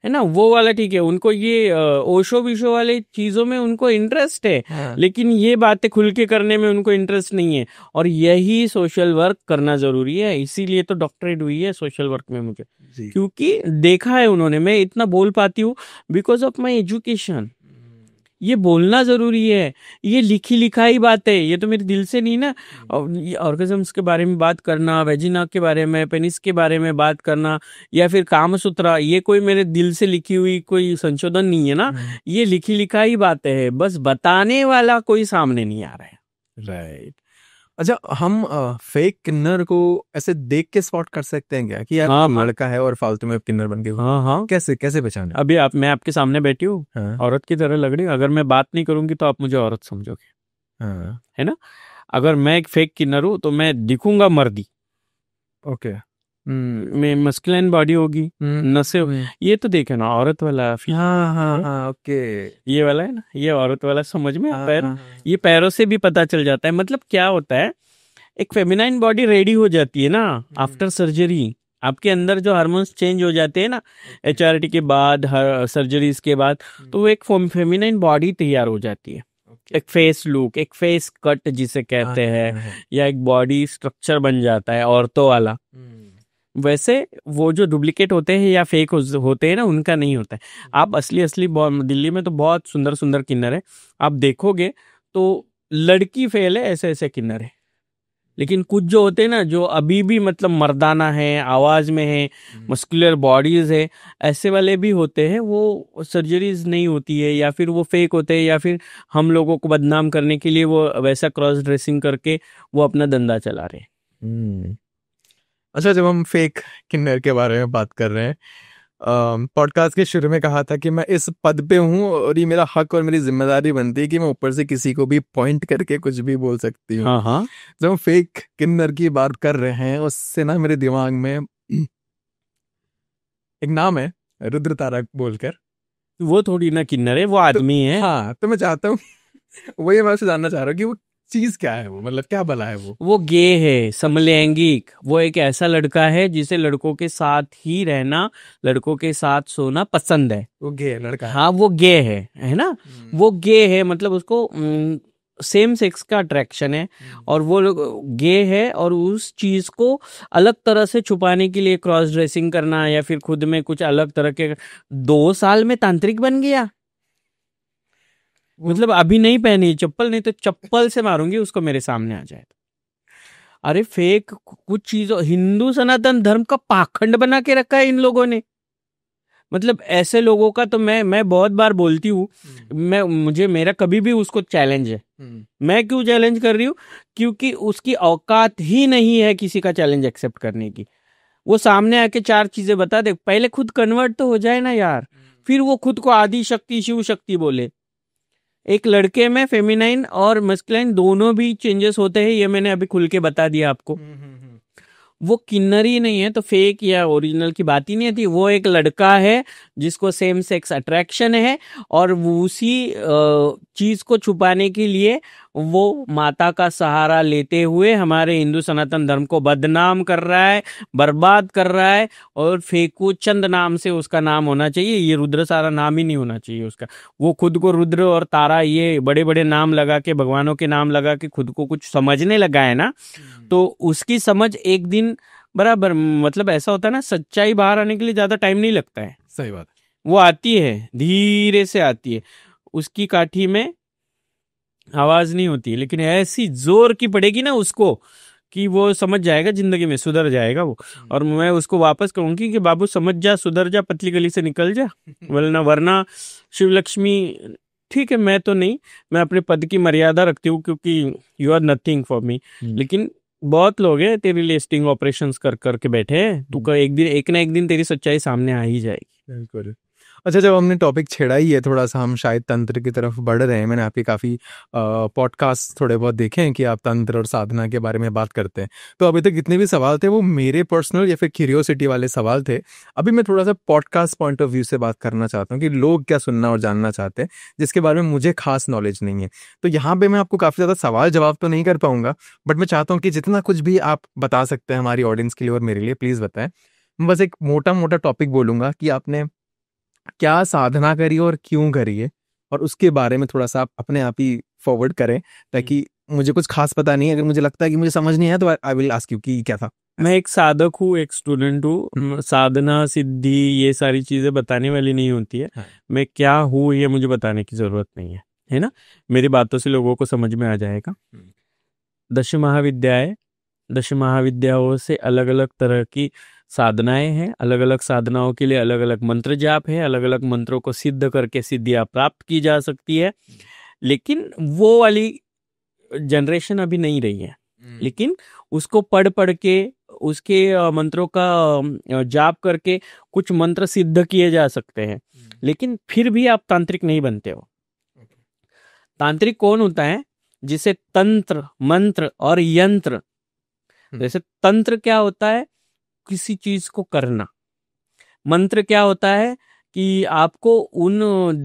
है ना। वो वाला ठीक है, उनको ये ओशो विशो वाले चीजों में उनको इंटरेस्ट है। हाँ। लेकिन ये बातें खुल के करने में उनको इंटरेस्ट नहीं है। और यही सोशल वर्क करना जरूरी है, इसीलिए तो डॉक्टरेट हुई है सोशल वर्क में मुझे, क्योंकि देखा है उन्होंने, मैं इतना बोल पाती हूँ बिकॉज ऑफ माई एजुकेशन। ये बोलना जरूरी है, ये लिखी लिखाई बात है, ये तो मेरे दिल से नहीं ना। ऑर्गेजम्स के बारे में बात करना, वेजिना के बारे में, पेनिस के बारे में बात करना, या फिर कामसूत्र, ये कोई मेरे दिल से लिखी हुई कोई संशोधन नहीं है ना। ये लिखी लिखाई बातें है, बस बताने वाला कोई सामने नहीं आ रहा है। राइट। अच्छा, हम फेक किन्नर को ऐसे देख के स्पॉट कर सकते हैं क्या कि यार हाँ, लड़का है और फालतू में किन्नर बन के? हाँ, कैसे पहचाने? अभी मैं आपके सामने बैठी हूँ, हाँ। औरत की तरह लग रही हूँ, अगर मैं बात नहीं करूंगी तो आप मुझे औरत समझोगे, हाँ। है ना। अगर मैं एक फेक किन्नर हूँ तो मैं दिखूंगा मर्दी, ओके, मैं मस्कुलिन बॉडी होगी, नसें, ये तो देखे ना औरत वाला। हाँ, ओके, ये वाला है ना, ये औरत वाला, समझ में पैर, ये पैरों से भी पता चल जाता है। मतलब क्या होता है, एक फेमिनाइन बॉडी रेडी हो जाती है ना आफ्टर सर्जरी। आपके अंदर जो हार्मोन्स चेंज हो जाते हैं ना एचआरटी के बाद, सर्जरीज के बाद, तो वो एक फेमिनाइन बॉडी तैयार हो जाती है। एक फेस लुक, एक फेस कट जिसे कहते हैं, या एक बॉडी स्ट्रक्चर बन जाता है औरतों वाला। वैसे वो जो डुप्लीकेट होते हैं या फेक होते हैं ना, उनका नहीं होता है। आप असली दिल्ली में तो बहुत सुंदर सुंदर किन्नर है, आप देखोगे तो लड़की फेल है, ऐसे ऐसे किन्नर है। लेकिन कुछ जो होते हैं ना, जो अभी भी मतलब मर्दाना है, आवाज में है, मस्कुलर बॉडीज है, ऐसे वाले भी होते हैं। वो सर्जरीज नहीं होती है, या फिर वो फेक होते हैं, या फिर हम लोगों को बदनाम करने के लिए वो वैसा क्रॉस ड्रेसिंग करके वो अपना धंधा चला रहे हैं। अच्छा, जब हम फेक किन्नर के बारे में बात कर रहे हैं, पॉडकास्ट के शुरू में कहा था कि मैं इस पद पे हूँ और ये मेरा हक और मेरी जिम्मेदारी बनती है कि मैं ऊपर से किसी को भी पॉइंट करके कुछ भी बोल सकती हूँ। हाँ हाँ, जब हम फेक किन्नर की बात कर रहे हैं उससे ना मेरे दिमाग में एक नाम है रुद्र तारा बोलकर। वो थोड़ी ना किन्नर है, वो आदमी है। हाँ, तो मैं चाहता हूँ वही मैं आपसे जानना चाह रहा हूँ कि वो चीज क्या है, वो मतलब क्या भला है वो गे है, समलैंगिक। वो एक ऐसा लड़का है जिसे लड़कों के साथ ही रहना, लड़कों के साथ सोना पसंद है। वो गे लड़का है। हाँ, वो गे है ना। वो गे है, मतलब उसको सेम सेक्स का अट्रैक्शन है, और वो गे है, और उस चीज को अलग तरह से छुपाने के लिए क्रॉस ड्रेसिंग करना या फिर खुद में कुछ अलग तरह के। 2 साल में तांत्रिक बन गया। मतलब अभी नहीं पहनी चप्पल, नहीं तो चप्पल से मारूंगी उसको, मेरे सामने आ जाए तो। अरे फेक कुछ चीजों, हिंदू सनातन धर्म का पाखंड बना के रखा है इन लोगों ने। मतलब ऐसे लोगों का तो मैं बहुत बार बोलती हूँ, मुझे मेरा कभी भी उसको चैलेंज है। मैं क्यों चैलेंज कर रही हूँ? क्योंकि उसकी औकात ही नहीं है किसी का चैलेंज एक्सेप्ट करने की। वो सामने आके 4 चीजें बता दे, पहले खुद कन्वर्ट तो हो जाए ना यार, फिर वो खुद को आदि शक्ति शिव शक्ति बोले। एक लड़के में फेमिनाइन और मस्कुलाइन दोनों भी चेंजेस होते हैं, ये मैंने अभी खुल के बता दिया आपको। वो किन्नर ही नहीं है तो फेक या ओरिजिनल की बात ही नहीं थी। वो एक लड़का है जिसको सेम सेक्स अट्रैक्शन है, और उसी चीज को छुपाने के लिए वो माता का सहारा लेते हुए हमारे हिंदू सनातन धर्म को बदनाम कर रहा है, बर्बाद कर रहा है। और फेकू चंद नाम से उसका नाम होना चाहिए, ये रुद्र सारा नाम ही नहीं होना चाहिए उसका। वो खुद को रुद्र और तारा ये बड़े बड़े नाम लगा के, भगवानों के नाम लगा के खुद को कुछ समझने लगा है ना, तो उसकी समझ एक दिन बराबर, मतलब ऐसा होता है ना, सच्चाई बाहर आने के लिए ज्यादा टाइम नहीं लगता है। सही बात। वो आती है, धीरे से आती है। उसकी काठी में आवाज नहीं होती, लेकिन ऐसी जोर की पड़ेगी ना उसको कि वो समझ जाएगा, जिंदगी में सुधर जाएगा वो। और मैं उसको वापस कहूंगी कि बाबू समझ जा, सुधर जा, पतली गली से निकल जा, वरना शिव लक्ष्मी। ठीक है, मैं तो नहीं, मैं अपने पद की मर्यादा रखती हूँ क्योंकि you are nothing for me. लेकिन बहुत लोग हैं तेरे लिए स्टिंग ऑपरेशंस कर करके बैठे हैं। तू का एक ना एक दिन तेरी सच्चाई सामने आ ही जाएगी। बिल्कुल। अच्छा, जब हमने टॉपिक छेड़ा ही है थोड़ा सा, हम शायद तंत्र की तरफ बढ़ रहे हैं। मैंने आपके काफ़ी पॉडकास्ट थोड़े बहुत देखे हैं कि आप तंत्र और साधना के बारे में बात करते हैं। तो अभी तक जितने भी सवाल थे वो मेरे पर्सनल या फिर क्यूरियोसिटी वाले सवाल थे। अभी मैं थोड़ा सा पॉडकास्ट पॉइंट ऑफ व्यू से बात करना चाहता हूँ कि लोग क्या सुनना और जानना चाहते हैं, जिसके बारे में मुझे खास नॉलेज नहीं है। तो यहाँ पे मैं आपको काफ़ी ज़्यादा सवाल जवाब तो नहीं कर पाऊंगा, बट मैं चाहता हूँ कि जितना कुछ भी आप बता सकते हैं हमारी ऑडियंस के लिए और मेरे लिए, प्लीज़ बताएं। मैं बस एक मोटा मोटा टॉपिक बोलूंगा कि आपने क्या साधना करी और क्यों करी है, और उसके बारे में थोड़ा सा आप अपने आप ही फॉरवर्ड करें, ताकि मुझे कुछ खास पता नहीं है, अगर मुझे लगता है कि मुझे समझ नहीं आया तो आई विल आस्क यू कि क्या था। मैं एक साधक हूँ, एक स्टूडेंट हूँ। साधना सिद्धि ये सारी चीजें बताने वाली नहीं होती है। मैं क्या हूँ ये मुझे बताने की जरूरत नहीं है ना। मेरी बातों से लोगों को समझ में आ जाएगा। दश महाविद्याएं, 10 महाविद्याओं से अलग अलग तरह की साधनाएं हैं। अलग अलग साधनाओं के लिए अलग अलग मंत्र जाप है। अलग अलग मंत्रों को सिद्ध करके सिद्धियां प्राप्त की जा सकती है। लेकिन वो वाली जनरेशन अभी नहीं रही है। लेकिन उसको पढ़ पढ़ के, उसके मंत्रों का जाप करके कुछ मंत्र सिद्ध किए जा सकते हैं। लेकिन फिर भी आप तांत्रिक नहीं बनते हो। तांत्रिक कौन होता है? जिसे तंत्र, मंत्र और यंत्र, जैसे तंत्र क्या होता है? किसी चीज को करना। मंत्र क्या होता है? कि आपको उन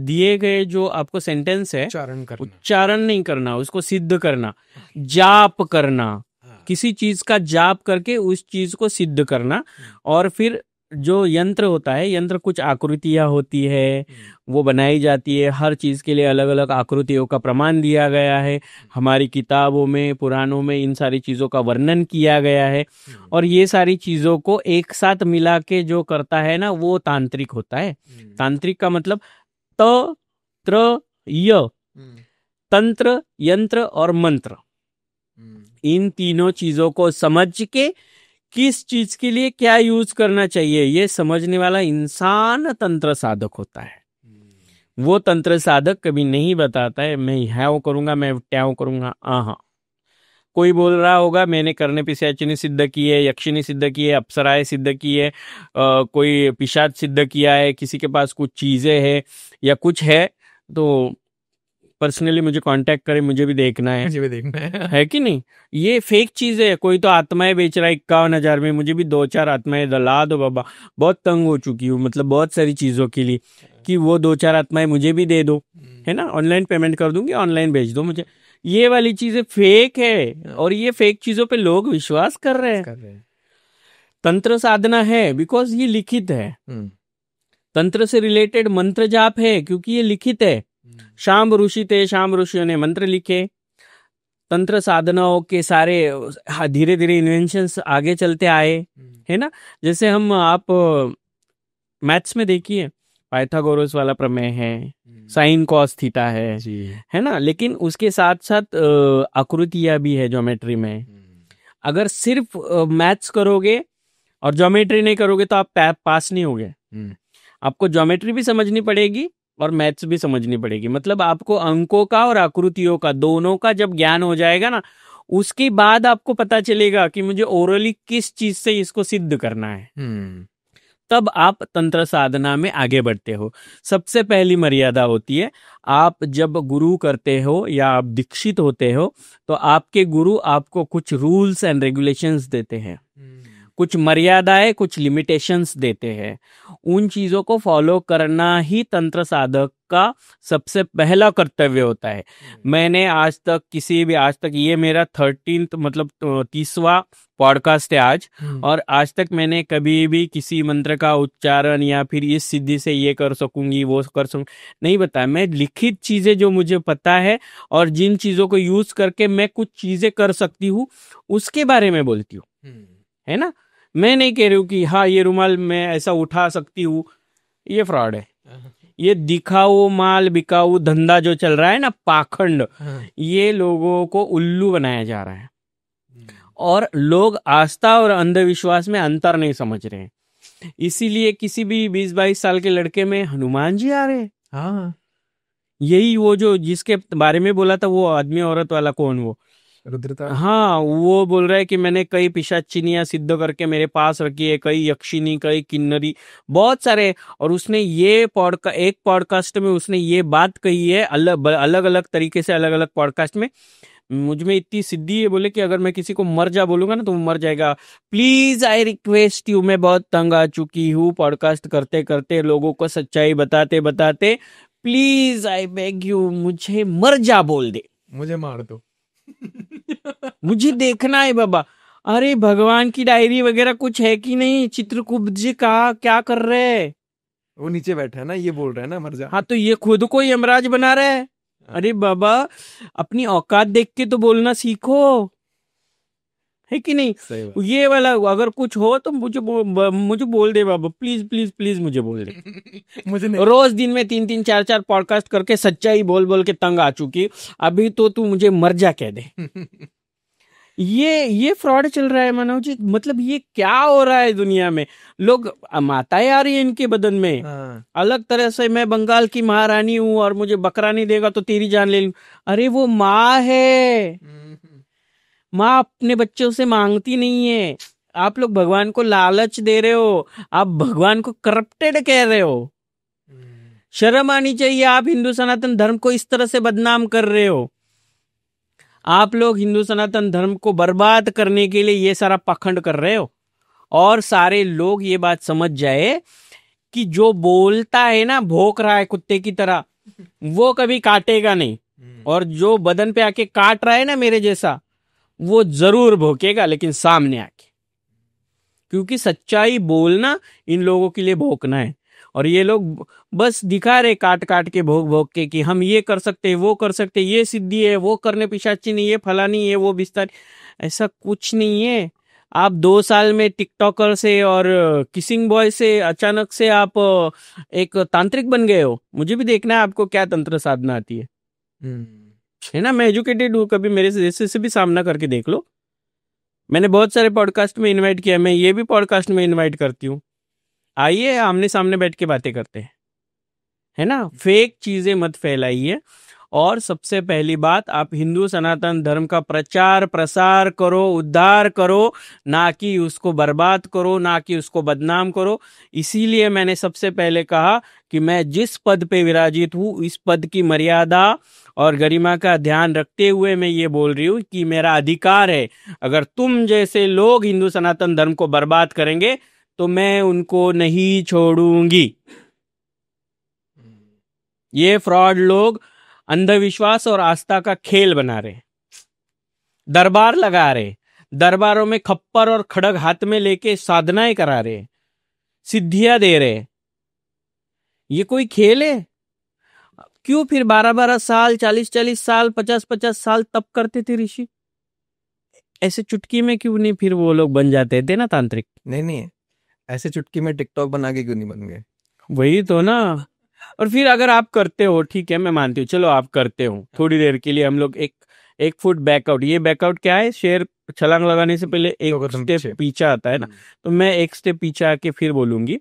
दिए गए जो आपको सेंटेंस है उच्चारण नहीं करना, उसको सिद्ध करना, जाप करना, किसी चीज का जाप करके उस चीज को सिद्ध करना। और फिर जो यंत्र होता है, यंत्र कुछ आकृतियां होती है, वो बनाई जाती है। हर चीज के लिए अलग अलग आकृतियों का प्रमाण दिया गया है। हमारी किताबों में, पुराणों में इन सारी चीजों का वर्णन किया गया है। और ये सारी चीजों को एक साथ मिला के जो करता है ना, वो तांत्रिक होता है। तांत्रिक का मतलब त, त्र, य, तंत्र, यंत्र और मंत्र। इन तीनों चीजों को समझ के किस चीज के लिए क्या यूज करना चाहिए, ये समझने वाला इंसान तंत्र साधक होता है। वो तंत्र साधक कभी नहीं बताता है मैं ह्याव करूंगा, मैं ट्याव करूंगा। हाँ, कोई बोल रहा होगा मैंने करने पिशाचिनी सिद्ध की है, यक्षिणी सिद्ध की है, अप्सराएं सिद्ध की है, कोई पिशाच सिद्ध किया है, किसी के पास कुछ चीजें है या कुछ है, तो पर्सनली मुझे कांटेक्ट करे, मुझे भी देखना है, मुझे भी देखना है कि नहीं। ये फेक चीज है। कोई तो आत्माएं बेच रहा है 51,000 में, मुझे भी 2-4 आत्माएं दला दो बाबा। बहुत तंग हो चुकी हूँ, मतलब बहुत सारी चीजों के लिए, कि वो 2-4 आत्माएं मुझे भी दे दो, है ना, ऑनलाइन पेमेंट कर दूंगी, ऑनलाइन भेज दो मुझे। ये वाली चीजें फेक है, और ये फेक चीजों पे लोग विश्वास कर रहे हैं। तंत्र साधना है बिकॉज ये लिखित है, तंत्र से रिलेटेड मंत्र जाप है क्योंकि ये लिखित है। शाम ऋषि थे, शाम ऋषियों ने मंत्र लिखे। तंत्र साधनाओं के सारे धीरे धीरे इन्वेंशंस आगे चलते आए, है ना। जैसे हम आप मैथ्स में देखिए, पाइथागोरस वाला प्रमेय है, साइन कॉस थीटा है ना। लेकिन उसके साथ साथ आकृतियां भी है ज्योमेट्री में। अगर सिर्फ मैथ्स करोगे और ज्योमेट्री नहीं करोगे तो आप पास नहीं होगे। आपको ज्योमेट्री भी समझनी पड़ेगी और मैथ्स भी समझनी पड़ेगी। मतलब आपको अंकों का और आकृतियों का, दोनों का जब ज्ञान हो जाएगा ना, उसके बाद आपको पता चलेगा कि मुझे ओरली किस चीज से इसको सिद्ध करना है। तब आप तंत्र साधना में आगे बढ़ते हो। सबसे पहली मर्यादा होती है, आप जब गुरु करते हो या आप दीक्षित होते हो तो आपके गुरु आपको कुछ रूल्स एंड रेगुलेशंस देते हैं, कुछ मर्यादाएं, कुछ लिमिटेशंस देते हैं। उन चीजों को फॉलो करना ही तंत्र साधक का सबसे पहला कर्तव्य होता है। मैंने आज तक ये मेरा 13th मतलब 30वां पॉडकास्ट है आज, और आज तक मैंने कभी भी किसी मंत्र का उच्चारण या फिर इस सिद्धि से ये कर सकूंगी वो कर सकूंगी नहीं बताया। मैं लिखित चीजें जो मुझे पता है और जिन चीजों को यूज करके मैं कुछ चीजें कर सकती हूँ उसके बारे में बोलती हूँ, है ना। मैं नहीं कह रही हूँ कि हाँ ये रुमाल मैं ऐसा उठा सकती हूँ, ये फ्रॉड है। ये दिखाऊ माल बिकाऊ धंधा जो चल रहा है ना, पाखंड, ये लोगों को उल्लू बनाया जा रहा है। और लोग आस्था और अंधविश्वास में अंतर नहीं समझ रहे हैं। इसीलिए किसी भी 20-22 साल के लड़के में हनुमान जी आ रहे हैं। हाँ, यही वो जो जिसके बारे में बोला था, वो आदमी औरत वाला, कौन वो, रुद्रता। हाँ, वो बोल रहा है कि मैंने कई पिशाचिनियां सिद्ध करके मेरे पास रखी है, कई यक्षिनी, कई किन्नरी, बहुत सारे। और उसने ये एक पॉडकास्ट में उसने ये बात कही है, अलग अलग तरीके से, अलग अलग पॉडकास्ट में। मुझ में इतनी सिद्धि है, बोले कि अगर मैं किसी को मर जा बोलूंगा ना तो वो मर जाएगा। प्लीज आई रिक्वेस्ट यू, मैं बहुत तंग आ चुकी हूँ पॉडकास्ट करते करते, लोगों को सच्चाई बताते बताते। प्लीज आई बेग यू, मुझे मर जा बोल दे, मुझे मार दो। मुझे देखना है बाबा। अरे भगवान की डायरी वगैरह कुछ है कि नहीं? चित्रगुप्त जी का क्या कर रहे हैं? वो नीचे बैठा है ना, ये बोल रहा है ना मर जा। हाँ, तो ये खुद को यमराज बना रहा है। अरे बाबा, अपनी औकात देख के तो बोलना सीखो, है कि नहीं। ये वाला अगर कुछ हो तो मुझे बोल दे बाबा, प्लीज प्लीज प्लीज मुझे बोल दे। मुझे नहीं। रोज दिन में 3-3 4-4 पॉडकास्ट करके सच्चाई बोल बोल के तंग आ चुकी, अभी तो तू मुझे मर जा कह दे। ये फ्रॉड चल रहा है मनोज जी। मतलब ये क्या हो रहा है दुनिया में? लोग माताएं आ रही है इनके बदन में। अलग तरह से, मैं बंगाल की महारानी हूं और मुझे बकरा नहीं देगा तो तेरी जान ले लूं। अरे वो माँ है, माँ अपने बच्चों से मांगती नहीं है। आप लोग भगवान को लालच दे रहे हो, आप भगवान को करप्टेड कह रहे हो। शर्म आनी चाहिए। आप हिंदू सनातन धर्म को इस तरह से बदनाम कर रहे हो। आप लोग हिंदू सनातन धर्म को बर्बाद करने के लिए ये सारा पाखंड कर रहे हो। और सारे लोग ये बात समझ जाए कि जो बोलता है ना, भौंक रहा है कुत्ते की तरह, वो कभी काटेगा नहीं। और जो बदन पे आके काट रहा है ना मेरे जैसा, वो जरूर भौंकेगा, लेकिन सामने आके। क्योंकि सच्चाई बोलना इन लोगों के लिए भौंकना है। और ये लोग बस दिखा रहे काट काट के, भोग भोग के, कि हम ये कर सकते हैं, वो कर सकते हैं, ये सिद्धि है, वो करने पिशाची नहीं, ये फलानी है, वो बिस्तर। ऐसा कुछ नहीं है। आप 2 साल में टिकटॉकर से और किसिंग बॉय से अचानक से आप एक तांत्रिक बन गए हो। मुझे भी देखना है आपको क्या तंत्र साधना आती है ना। मैं एजुकेटेड हूँ, कभी मेरे जैसे से भी सामना करके देख लो। मैंने बहुत सारे पॉडकास्ट में इनवाइट किया, मैं ये भी पॉडकास्ट में इनवाइट करती हूँ। आइए आमने सामने बैठ के बातें करते हैं, है ना। फेक चीजें मत फैलाइए। और सबसे पहली बात, आप हिंदू सनातन धर्म का प्रचार प्रसार करो, उद्धार करो, ना कि उसको बर्बाद करो, ना कि उसको बदनाम करो। इसीलिए मैंने सबसे पहले कहा कि मैं जिस पद पे विराजित हूँ, इस पद की मर्यादा और गरिमा का ध्यान रखते हुए मैं ये बोल रही हूँ कि मेरा अधिकार है, अगर तुम जैसे लोग हिंदू सनातन धर्म को बर्बाद करेंगे तो मैं उनको नहीं छोड़ूंगी। ये फ्रॉड लोग अंधविश्वास और आस्था का खेल बना रहे, दरबार लगा रहे, दरबारों में खप्पर और खड़ग हाथ में लेके साधनाएं करा रहे, सिद्धियां दे रहे। ये कोई खेल है? क्यों फिर 12-12 साल, 40-40 साल, 50-50 साल तप करते थे ऋषि? ऐसे चुटकी में क्यों नहीं फिर वो लोग बन जाते थे ना तांत्रिक? नहीं, ऐसे चुटकी में टिकटॉक बना के क्यों नहीं बन गए? वही तो ना। और फिर अगर आप करते हो, ठीक है मैं मानती हूँ, चलो आप करते हो थोड़ी देर के लिए, हम लोग एक फुट बैकआउट। ये बैकआउट क्या है? शेर छलांग लगाने से पहले एक स्टेप पीछे आता है ना, तो मैं एक स्टेप पीछे आके फिर बोलूंगी।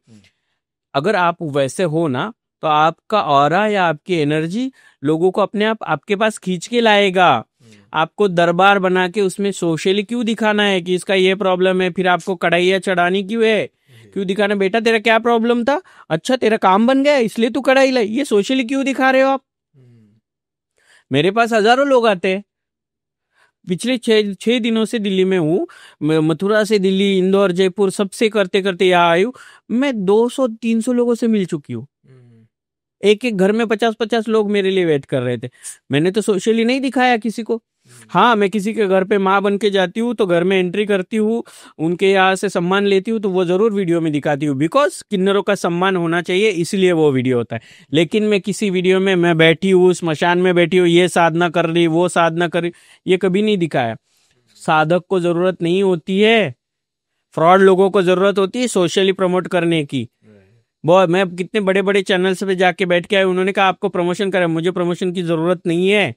अगर आप वैसे हो ना, तो आपका ऑरा या आपकी एनर्जी लोगों को अपने आप आपके पास खींच के लाएगा। आपको दरबार बना के उसमें सोशली क्यों दिखाना है कि इसका ये प्रॉब्लम है, फिर आपको कढ़ाइयाँ चढ़ानी क्यों है? क्यों दिखाना? बेटा तेरा क्या प्रॉब्लम था? अच्छा तेरा काम बन गया इसलिए तू कढ़ाई लाई। ये सोशली क्यों दिखा रहे हो आप? मेरे पास हजारों लोग आते हैं। पिछले 6 दिनों से दिल्ली में हूँ, मथुरा से दिल्ली, इंदौर, जयपुर, सबसे करते करते यहाँ आई हूँ। मैं 200-300 लोगों से मिल चुकी हूँ। एक एक घर में 50-50 लोग मेरे लिए वेट कर रहे थे। मैंने तो सोशली नहीं दिखाया किसी को। हाँ, मैं किसी के घर पे माँ बन के जाती हूँ तो घर में एंट्री करती हूँ, उनके यहाँ से सम्मान लेती हूँ, तो वो जरूर वीडियो में दिखाती हूँ, बिकॉज किन्नरों का सम्मान होना चाहिए, इसलिए वो वीडियो होता है। लेकिन मैं किसी वीडियो में मैं बैठी हूँ, स्मशान में बैठी हूँ, ये साधना कर रही, वो साधना कर रही, ये कभी नहीं दिखाया। साधक को जरूरत नहीं होती है, फ्रॉड लोगों को जरूरत होती है सोशली प्रमोट करने की। बहुत, मैं कितने बड़े बड़े चैनल्स पे जाके बैठ के आए, उन्होंने कहा आपको प्रमोशन करें। मुझे प्रमोशन की जरूरत नहीं है।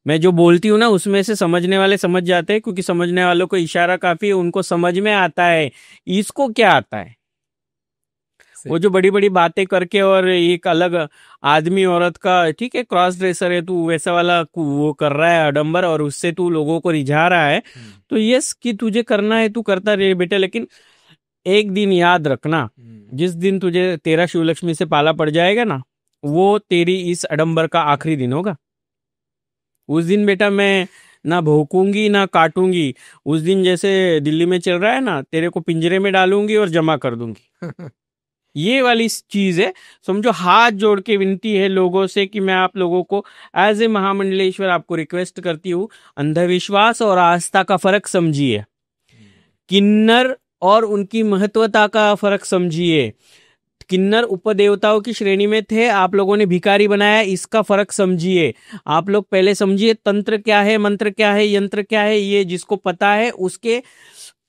मैं जो बोलती हूँ ना उसमें से समझने वाले समझ जाते हैं, क्योंकि समझने वालों को इशारा काफी है, उनको समझ में आता है। इसको क्या आता है? वो जो बड़ी बड़ी बातें करके और एक अलग आदमी औरत का, ठीक है क्रॉस ड्रेसर है तू, वैसा वाला वो कर रहा है आडंबर, और उससे तू लोगों को रिझा रहा है, तो यस कि तुझे करना है तू करता रहे बेटा, लेकिन एक दिन याद रखना, जिस दिन तुझे तेरा शिवलक्ष्मी से पाला पड़ जाएगा ना, वो तेरी इस आडंबर का आखिरी दिन होगा। उस दिन बेटा मैं ना भौंकूंगी ना काटूंगी। उस दिन जैसे दिल्ली में चल रहा है ना, तेरे को पिंजरे में डालूंगी और जमा कर दूंगी। ये वाली चीज है, समझो। हाथ जोड़ के विनती है लोगों से कि मैं आप लोगों को एज ए महामंडलेश्वर आपको रिक्वेस्ट करती हूँ, अंधविश्वास और आस्था का फर्क समझिए, किन्नर और उनकी महत्वता का फर्क समझिए। किन्नर उपदेवताओं की श्रेणी में थे, आप लोगों ने भिखारी बनाया, इसका फर्क समझिए। आप लोग पहले समझिए तंत्र क्या है, मंत्र क्या है, यंत्र क्या है। ये जिसको पता है उसके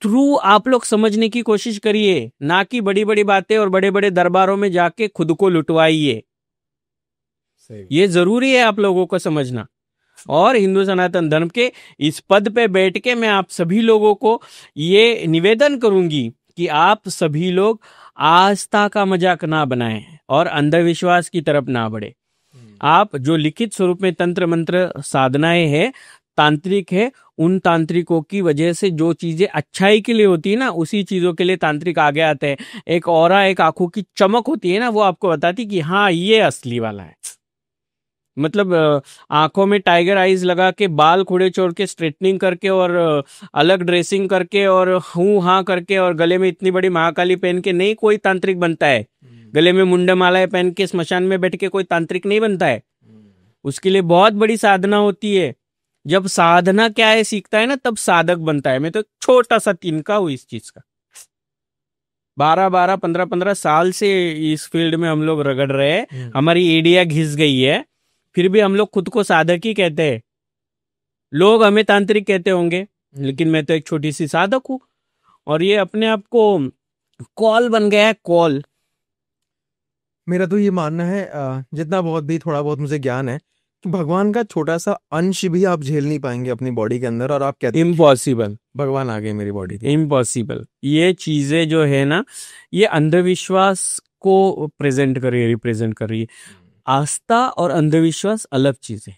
थ्रू आप लोग समझने की कोशिश करिए, ना कि बड़ी बड़ी बातें और बड़े बड़े दरबारों में जाके खुद को लुटवाइए। ये जरूरी है आप लोगों को समझना। और हिंदू सनातन धर्म के इस पद पे बैठ के मैं आप सभी लोगों को ये निवेदन करूंगी कि आप सभी लोग आस्था का मजाक ना बनाएं और अंधविश्वास की तरफ ना बढ़े। आप जो लिखित स्वरूप में तंत्र मंत्र साधनाएं हैं, तांत्रिक है, उन तांत्रिकों की वजह से जो चीजें अच्छाई के लिए होती है ना, उसी चीजों के लिए तांत्रिक आगे आते हैं। एक ऑरा, एक आंखों की चमक होती है ना, वो आपको बताती कि हाँ ये असली वाला है। मतलब आंखों में टाइगर आईज लगा के, बाल खुड़े छोड़ के, स्ट्रेटनिंग करके और अलग ड्रेसिंग करके और हूँ हाँ करके और गले में इतनी बड़ी महाकाली पहन के नहीं कोई तांत्रिक बनता है। गले में मुंडा मालाएं पहन के स्मशान में बैठ के कोई तांत्रिक नहीं बनता है। उसके लिए बहुत बड़ी साधना होती है। जब साधना क्या है सीखता है ना, तब साधक बनता है। मैं तो छोटा सा तिनका हूँ इस चीज का। 12-12, 15-15 साल से इस फील्ड में हम लोग रगड़ रहे हैं, हमारी एडिया घिस गई है, फिर भी हम लोग खुद को साधक ही कहते हैं। लोग हमें तांत्रिक कहते होंगे, लेकिन मैं तो एक छोटी सी साधक हूँ, और ये अपने आप को कॉल बन गया है, कॉल। मेरा तो ये मानना है, जितना बहुत भी थोड़ा बहुत मुझे ज्ञान है, कि भगवान का छोटा सा अंश भी आप झेल नहीं पाएंगे अपनी बॉडी के अंदर, और आप कहते हैं इम्पॉसिबल, भगवान आ गए मेरी बॉडी में। इम्पॉसिबल। ये चीजें जो है ना, ये अंधविश्वास को प्रेजेंट कर रही है, रिप्रेजेंट कर रही है। आस्था और अंधविश्वास अलग चीजें।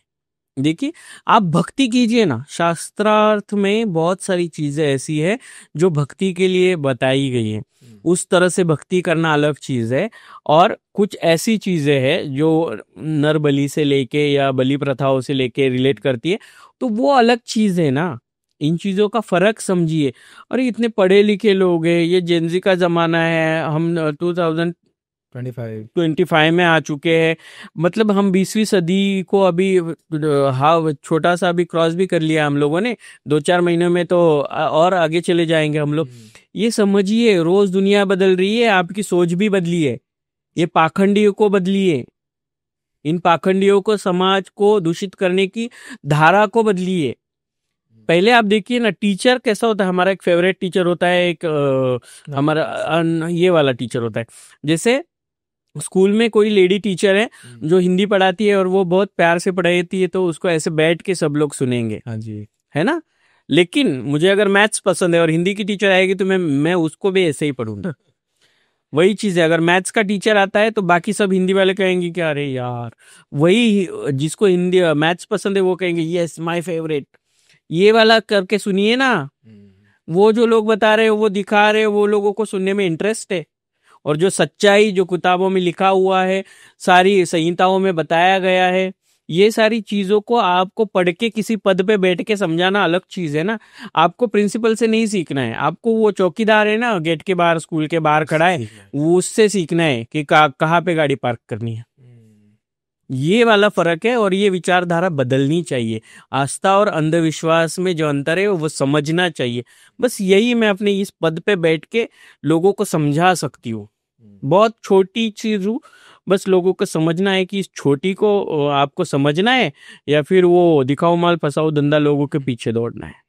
देखिए, आप भक्ति कीजिए ना, शास्त्रार्थ में बहुत सारी चीजें ऐसी है जो भक्ति के लिए बताई गई है, उस तरह से भक्ति करना अलग चीज है। और कुछ ऐसी चीजें हैं जो नर बलि से लेके या बलि प्रथाओं से लेके रिलेट करती है, तो वो अलग चीज है ना। इन चीजों का फर्क समझिए। अरे इतने पढ़े लिखे लोग हैं, ये जेनजी का जमाना है, हम 2025 में आ चुके हैं, मतलब हम 20वीं सदी को अभी हाँ छोटा सा अभी क्रॉस भी कर लिया हम लोगों ने, 2-4 महीनों में तो और आगे चले जाएंगे हम लोग। ये समझिए, रोज दुनिया बदल रही है, आपकी सोच भी बदली है, ये पाखंडियों को बदलिए, इन पाखंडियों को, समाज को दूषित करने की धारा को बदलिए। पहले आप देखिए ना, टीचर कैसा होता है, हमारा एक फेवरेट टीचर होता है, एक हमारा ये वाला टीचर होता है। जैसे स्कूल में कोई लेडी टीचर है जो हिंदी पढ़ाती है और वो बहुत प्यार से पढ़ाती है, तो उसको ऐसे बैठ के सब लोग सुनेंगे, हाँ जी, है ना। लेकिन मुझे अगर मैथ्स पसंद है और हिंदी की टीचर आएगी तो मैं उसको भी ऐसे ही पढ़ूंगा। वही चीज है, अगर मैथ्स का टीचर आता है तो बाकी सब हिंदी वाले कहेंगे कि अरे यार, वही जिसको हिंदी मैथ्स पसंद है वो कहेंगे यस माय फेवरेट। ये वाला करके सुनिए ना, वो जो लोग बता रहे हो, वो दिखा रहे हो, वो लोगों को सुनने में इंटरेस्ट है। और जो सच्चाई जो किताबों में लिखा हुआ है, सारी संहिताओं में बताया गया है, ये सारी चीजों को आपको पढ़ के किसी पद पे बैठ के समझाना अलग चीज है ना। आपको प्रिंसिपल से नहीं सीखना है, आपको वो चौकीदार है ना गेट के बाहर, स्कूल के बाहर खड़ा है, वो उससे सीखना है कि कहाँ पे गाड़ी पार्क करनी है। ये वाला फर्क है और ये विचारधारा बदलनी चाहिए। आस्था और अंधविश्वास में जो अंतर है वो समझना चाहिए। बस यही मैं अपने इस पद पे बैठ के लोगों को समझा सकती हूँ। बहुत छोटी चीज हूँ, बस लोगों को समझना है कि इस छोटी को आपको समझना है या फिर वो दिखाओ माल फसाओ धंधा लोगों के पीछे दौड़ना है।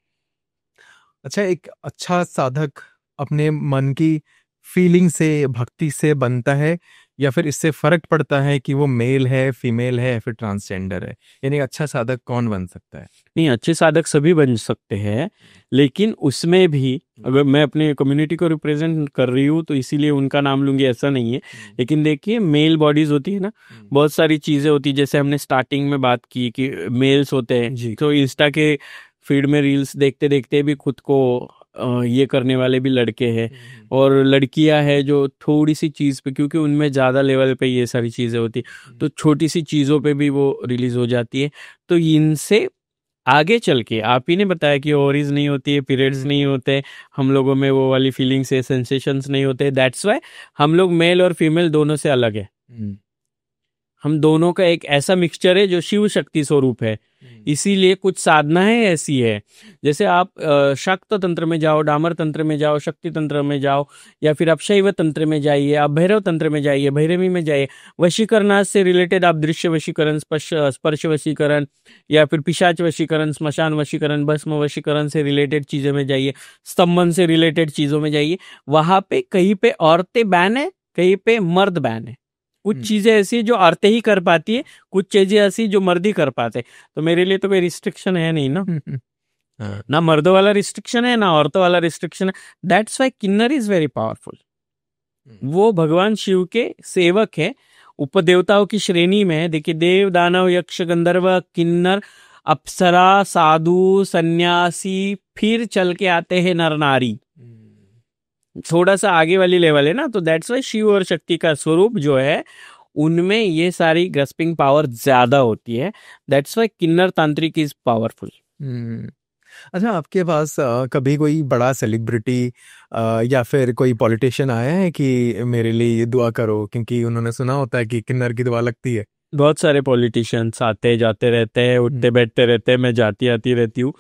अच्छा, एक अच्छा साधक अपने मन की फीलिंग से, भक्ति से बनता है, या फिर इससे फर्क पड़ता है कि वो मेल है, फीमेल है, या फिर ट्रांसजेंडर है? यानी अच्छा साधक कौन बन सकता है? नहीं, अच्छे साधक सभी बन सकते हैं, लेकिन उसमें भी अगर मैं अपने कम्युनिटी को रिप्रेजेंट कर रही हूँ तो इसीलिए उनका नाम लूंगी ऐसा नहीं है। लेकिन देखिए, मेल बॉडीज होती है ना, बहुत सारी चीजें होती है। जैसे हमने स्टार्टिंग में बात की कि मेल्स होते हैं, तो इंस्टा के फीड में रील्स देखते देखते भी खुद को ये करने वाले भी लड़के हैं, और लड़कियां हैं जो थोड़ी सी चीज पे, क्योंकि उनमें ज्यादा लेवल पे ये सारी चीजें होती, तो छोटी सी चीजों पे भी वो रिलीज हो जाती है। तो इनसे आगे चल के, आप ही ने बताया कि ओवरीज नहीं होती है, पीरियड्स नहीं होते, हम लोगों में वो वाली फीलिंग्स है, सेंसेशंस नहीं होते। दैट्स वाई हम लोग मेल और फीमेल दोनों से अलग है। हम दोनों का एक ऐसा मिक्सचर है जो शिव शक्ति स्वरूप है। इसीलिए कुछ साधनाएं ऐसी है, जैसे आप शाक्त तंत्र में जाओ, डामर तंत्र में जाओ, शक्ति तंत्र में जाओ, या फिर आप शैव तंत्र में जाइए, आप भैरव तंत्र में जाइए, भैरवी में जाइए, वशीकरण से रिलेटेड आप दृश्य वशीकरण, स्पर्श वशीकरण, या फिर पिशाच वशीकरण, स्मशान वशीकरण, भस्म वशीकरण से रिलेटेड चीजों में जाइए, स्तंभन से रिलेटेड चीजों में जाइए। वहां पे कहीं पे औरतें बैन है, कहीं पे मर्द बैन है। कुछ चीजें ऐसी जो औरतें ही कर पाती है, कुछ चीजें ऐसी जो मर्द ही कर पाते। तो मेरे लिए तो कोई रिस्ट्रिक्शन है नहीं ना। ना मर्दों वाला रिस्ट्रिक्शन है, ना औरतों वाला रिस्ट्रिक्शन है। दैट्स वाई किन्नर इज वेरी पावरफुल। वो भगवान शिव के सेवक है, उपदेवताओं की श्रेणी में है। देखिए, देव, दानव, यक्ष, गंधर्व, किन्नर, अप्सरा, साधु, सन्यासी, फिर चल के आते हैं नर नारी। थोड़ा सा आगे वाली लेवल है ना। तो दैट्स वाई शिव और शक्ति का स्वरूप जो है, उनमें ये सारी ग्रस्पिंग पावर ज्यादा होती है। दैट्स वाई किन्नर तांत्रिक इज पावरफुल। अच्छा, आपके पास कभी कोई बड़ा सेलिब्रिटी या फिर कोई पॉलिटिशियन आया है कि मेरे लिए ये दुआ करो, क्योंकि उन्होंने सुना होता है कि किन्नर की दुआ लगती है? बहुत सारे पॉलिटिशियंस आते जाते रहते हैं, उठते बैठते रहते हैं, मैं जाती आती रहती हूँ।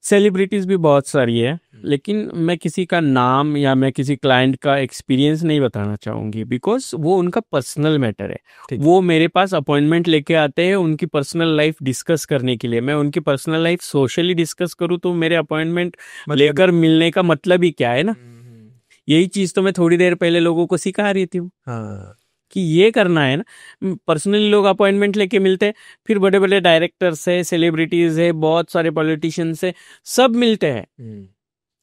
सेलिब्रिटीज भी बहुत सारी है, लेकिन मैं किसी का नाम या मैं किसी क्लाइंट का एक्सपीरियंस नहीं बताना चाहूंगी, बिकॉज वो उनका पर्सनल मैटर है। वो मेरे पास अपॉइंटमेंट लेके आते हैं उनकी पर्सनल लाइफ डिस्कस करने के लिए। मैं उनकी पर्सनल लाइफ सोशली डिस्कस करूँ तो मेरे अपॉइंटमेंट लेकर मिलने का मतलब ही क्या है ना। यही चीज तो मैं थोड़ी देर पहले लोगों को सिखा रही थी कि ये करना है ना। पर्सनली लोग अपॉइंटमेंट लेके मिलते हैं, फिर बड़े बड़े डायरेक्टर्स है, सेलिब्रिटीज है, बहुत सारे पॉलिटिशियंस है, सब मिलते हैं,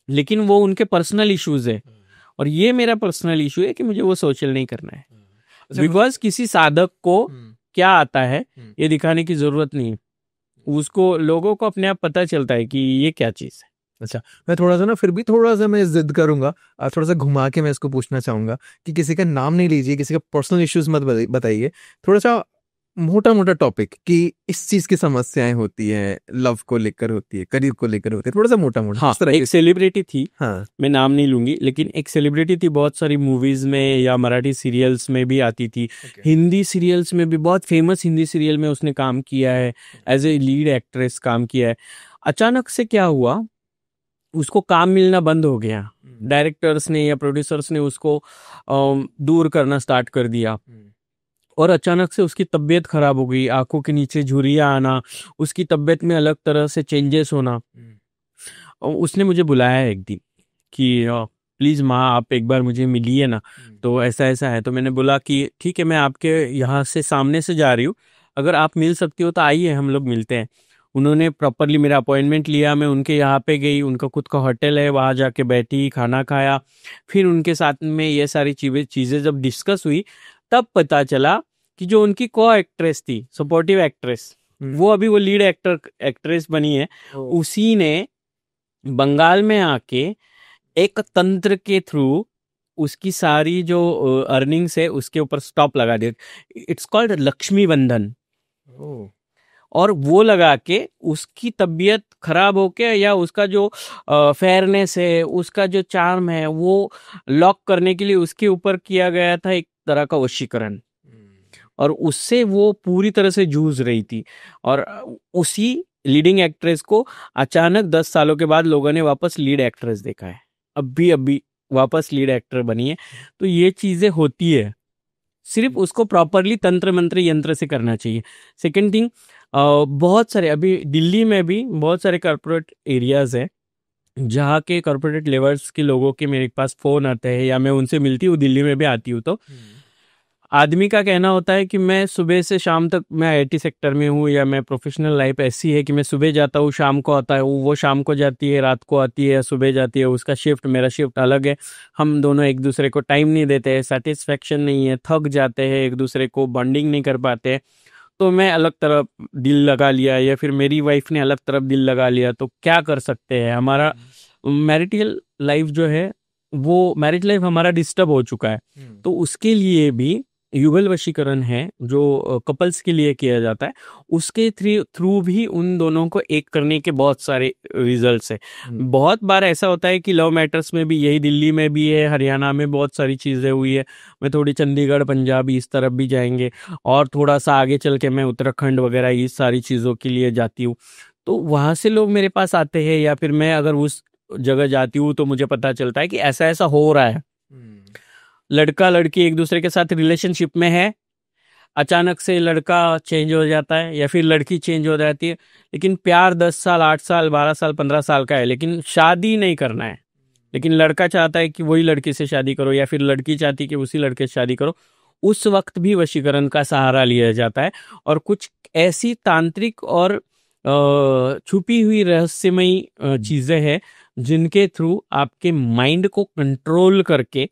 लेकिन वो उनके पर्सनल इश्यूज है। और ये मेरा पर्सनल इशू है कि मुझे वो सोशल नहीं करना है। बिकॉज किसी साधक को क्या आता है ये दिखाने की जरूरत नहीं है, उसको लोगों को अपने आप पता चलता है कि ये क्या चीज है। अच्छा, मैं थोड़ा सा ना फिर भी थोड़ा सा मैं जिद करूंगा, थोड़ा सा घुमा के मैं इसको पूछना चाहूंगा कि किसी का नाम नहीं लीजिए, किसी का पर्सनल इश्यूज मत बताइए, थोड़ा सा मोटा मोटा टॉपिक कि इस चीज की समस्याएं होती है, लव को लेकर होती है, करियर को लेकर होती है, थोड़ा सा मोटा मोटा। हाँ, एक सेलिब्रिटी थी, हाँ, मैं नाम नहीं लूंगी, लेकिन एक सेलिब्रिटी थी, बहुत सारी मूवीज में या मराठी सीरियल्स में भी आती थी, हिंदी सीरियल्स में भी, बहुत फेमस हिंदी सीरियल में उसने काम किया है, एज ए लीड एक्ट्रेस काम किया है। अचानक से क्या हुआ, उसको काम मिलना बंद हो गया, डायरेक्टर्स ने या प्रोड्यूसर्स ने उसको दूर करना स्टार्ट कर दिया, और अचानक से उसकी तबीयत खराब हो गई, आंखों के नीचे झुर्रियां आना, उसकी तबीयत में अलग तरह से चेंजेस होना। और उसने मुझे बुलाया एक दिन कि प्लीज़ माँ आप एक बार मुझे मिलिए ना, तो ऐसा ऐसा है। तो मैंने बोला कि ठीक है, मैं आपके यहाँ से सामने से जा रही हूँ, अगर आप मिल सकती हो तो आइए हम लोग मिलते हैं। उन्होंने प्रॉपरली मेरा अपॉइंटमेंट लिया, मैं उनके यहाँ पे गई, उनका खुद का होटल है, वहाँ जाके बैठी, खाना खाया, फिर उनके साथ में ये सारी चीज़ें जब डिस्कस हुई, तब पता चला कि जो उनकी को एक्ट्रेस थी, सपोर्टिव एक्ट्रेस, वो अभी वो लीड एक्ट्रेस बनी है, उसी ने बंगाल में आके एक तंत्र के थ्रू उसकी सारी जो अर्निंग्स है उसके ऊपर स्टॉप लगा दिया। इट्स कॉल्ड लक्ष्मी बंधन। और वो लगा के उसकी तबीयत खराब होके या उसका जो फेयरनेस है, उसका जो चार्म है, वो लॉक करने के लिए उसके ऊपर किया गया था एक तरह का वशीकरण, और उससे वो पूरी तरह से जूझ रही थी। और उसी लीडिंग एक्ट्रेस को अचानक 10 सालों के बाद लोगों ने वापस लीड एक्ट्रेस देखा है, अभी वापस लीड एक्टर बनी है। तो ये चीजें होती है, सिर्फ उसको प्रॉपरली तंत्र मंत्र यंत्र से करना चाहिए। सेकेंड थिंग, बहुत सारे अभी दिल्ली में भी बहुत सारे कॉर्पोरेट एरियाज है जहाँ के कॉर्पोरेट लेवल्स के लोगों के मेरे पास फोन आते हैं या मैं उनसे मिलती हूँ, दिल्ली में भी आती हूँ, तो आदमी का कहना होता है कि मैं सुबह से शाम तक मैं आईटी सेक्टर में हूँ, या मैं प्रोफेशनल लाइफ ऐसी है कि मैं सुबह जाता हूँ शाम को आता है, वो शाम को जाती है, रात को आती है, या सुबह जाती है, उसका शिफ्ट मेरा शिफ्ट अलग है, हम दोनों एक दूसरे को टाइम नहीं देते हैं, सेटिस्फेक्शन नहीं है, थक जाते हैं, एक दूसरे को बॉन्डिंग नहीं कर पाते। तो मैं अलग तरफ दिल लगा लिया या फिर मेरी वाइफ ने अलग तरफ दिल लगा लिया, तो क्या कर सकते हैं। हमारा मैरिटल लाइफ जो है, वो मैरिज लाइफ हमारा डिस्टर्ब हो चुका है, तो उसके लिए भी युगल वशीकरण है जो कपल्स के लिए किया जाता है, उसके थ्रू भी उन दोनों को एक करने के बहुत सारे रिजल्ट्स है। बहुत बार ऐसा होता है कि लव मैटर्स में भी, यही दिल्ली में भी है, हरियाणा में बहुत सारी चीज़ें हुई है, मैं थोड़ी चंडीगढ़ पंजाब इस तरफ भी जाएंगे, और थोड़ा सा आगे चल के मैं उत्तराखंड वगैरह इस सारी चीज़ों के लिए जाती हूँ। तो वहाँ से लोग मेरे पास आते हैं, या फिर मैं अगर उस जगह जाती हूँ तो मुझे पता चलता है कि ऐसा ऐसा हो रहा है। लड़का लड़की एक दूसरे के साथ रिलेशनशिप में है, अचानक से लड़का चेंज हो जाता है या फिर लड़की चेंज हो जाती है, लेकिन प्यार 10 साल 8 साल 12 साल 15 साल का है, लेकिन शादी नहीं करना है। लेकिन लड़का चाहता है कि वही लड़की से शादी करो, या फिर लड़की चाहती है कि उसी लड़के से शादी करो। उस वक्त भी वशीकरण का सहारा लिया जाता है, और कुछ ऐसी तांत्रिक और छुपी हुई रहस्यमयी चीजें हैं जिनके थ्रू आपके माइंड को कंट्रोल करके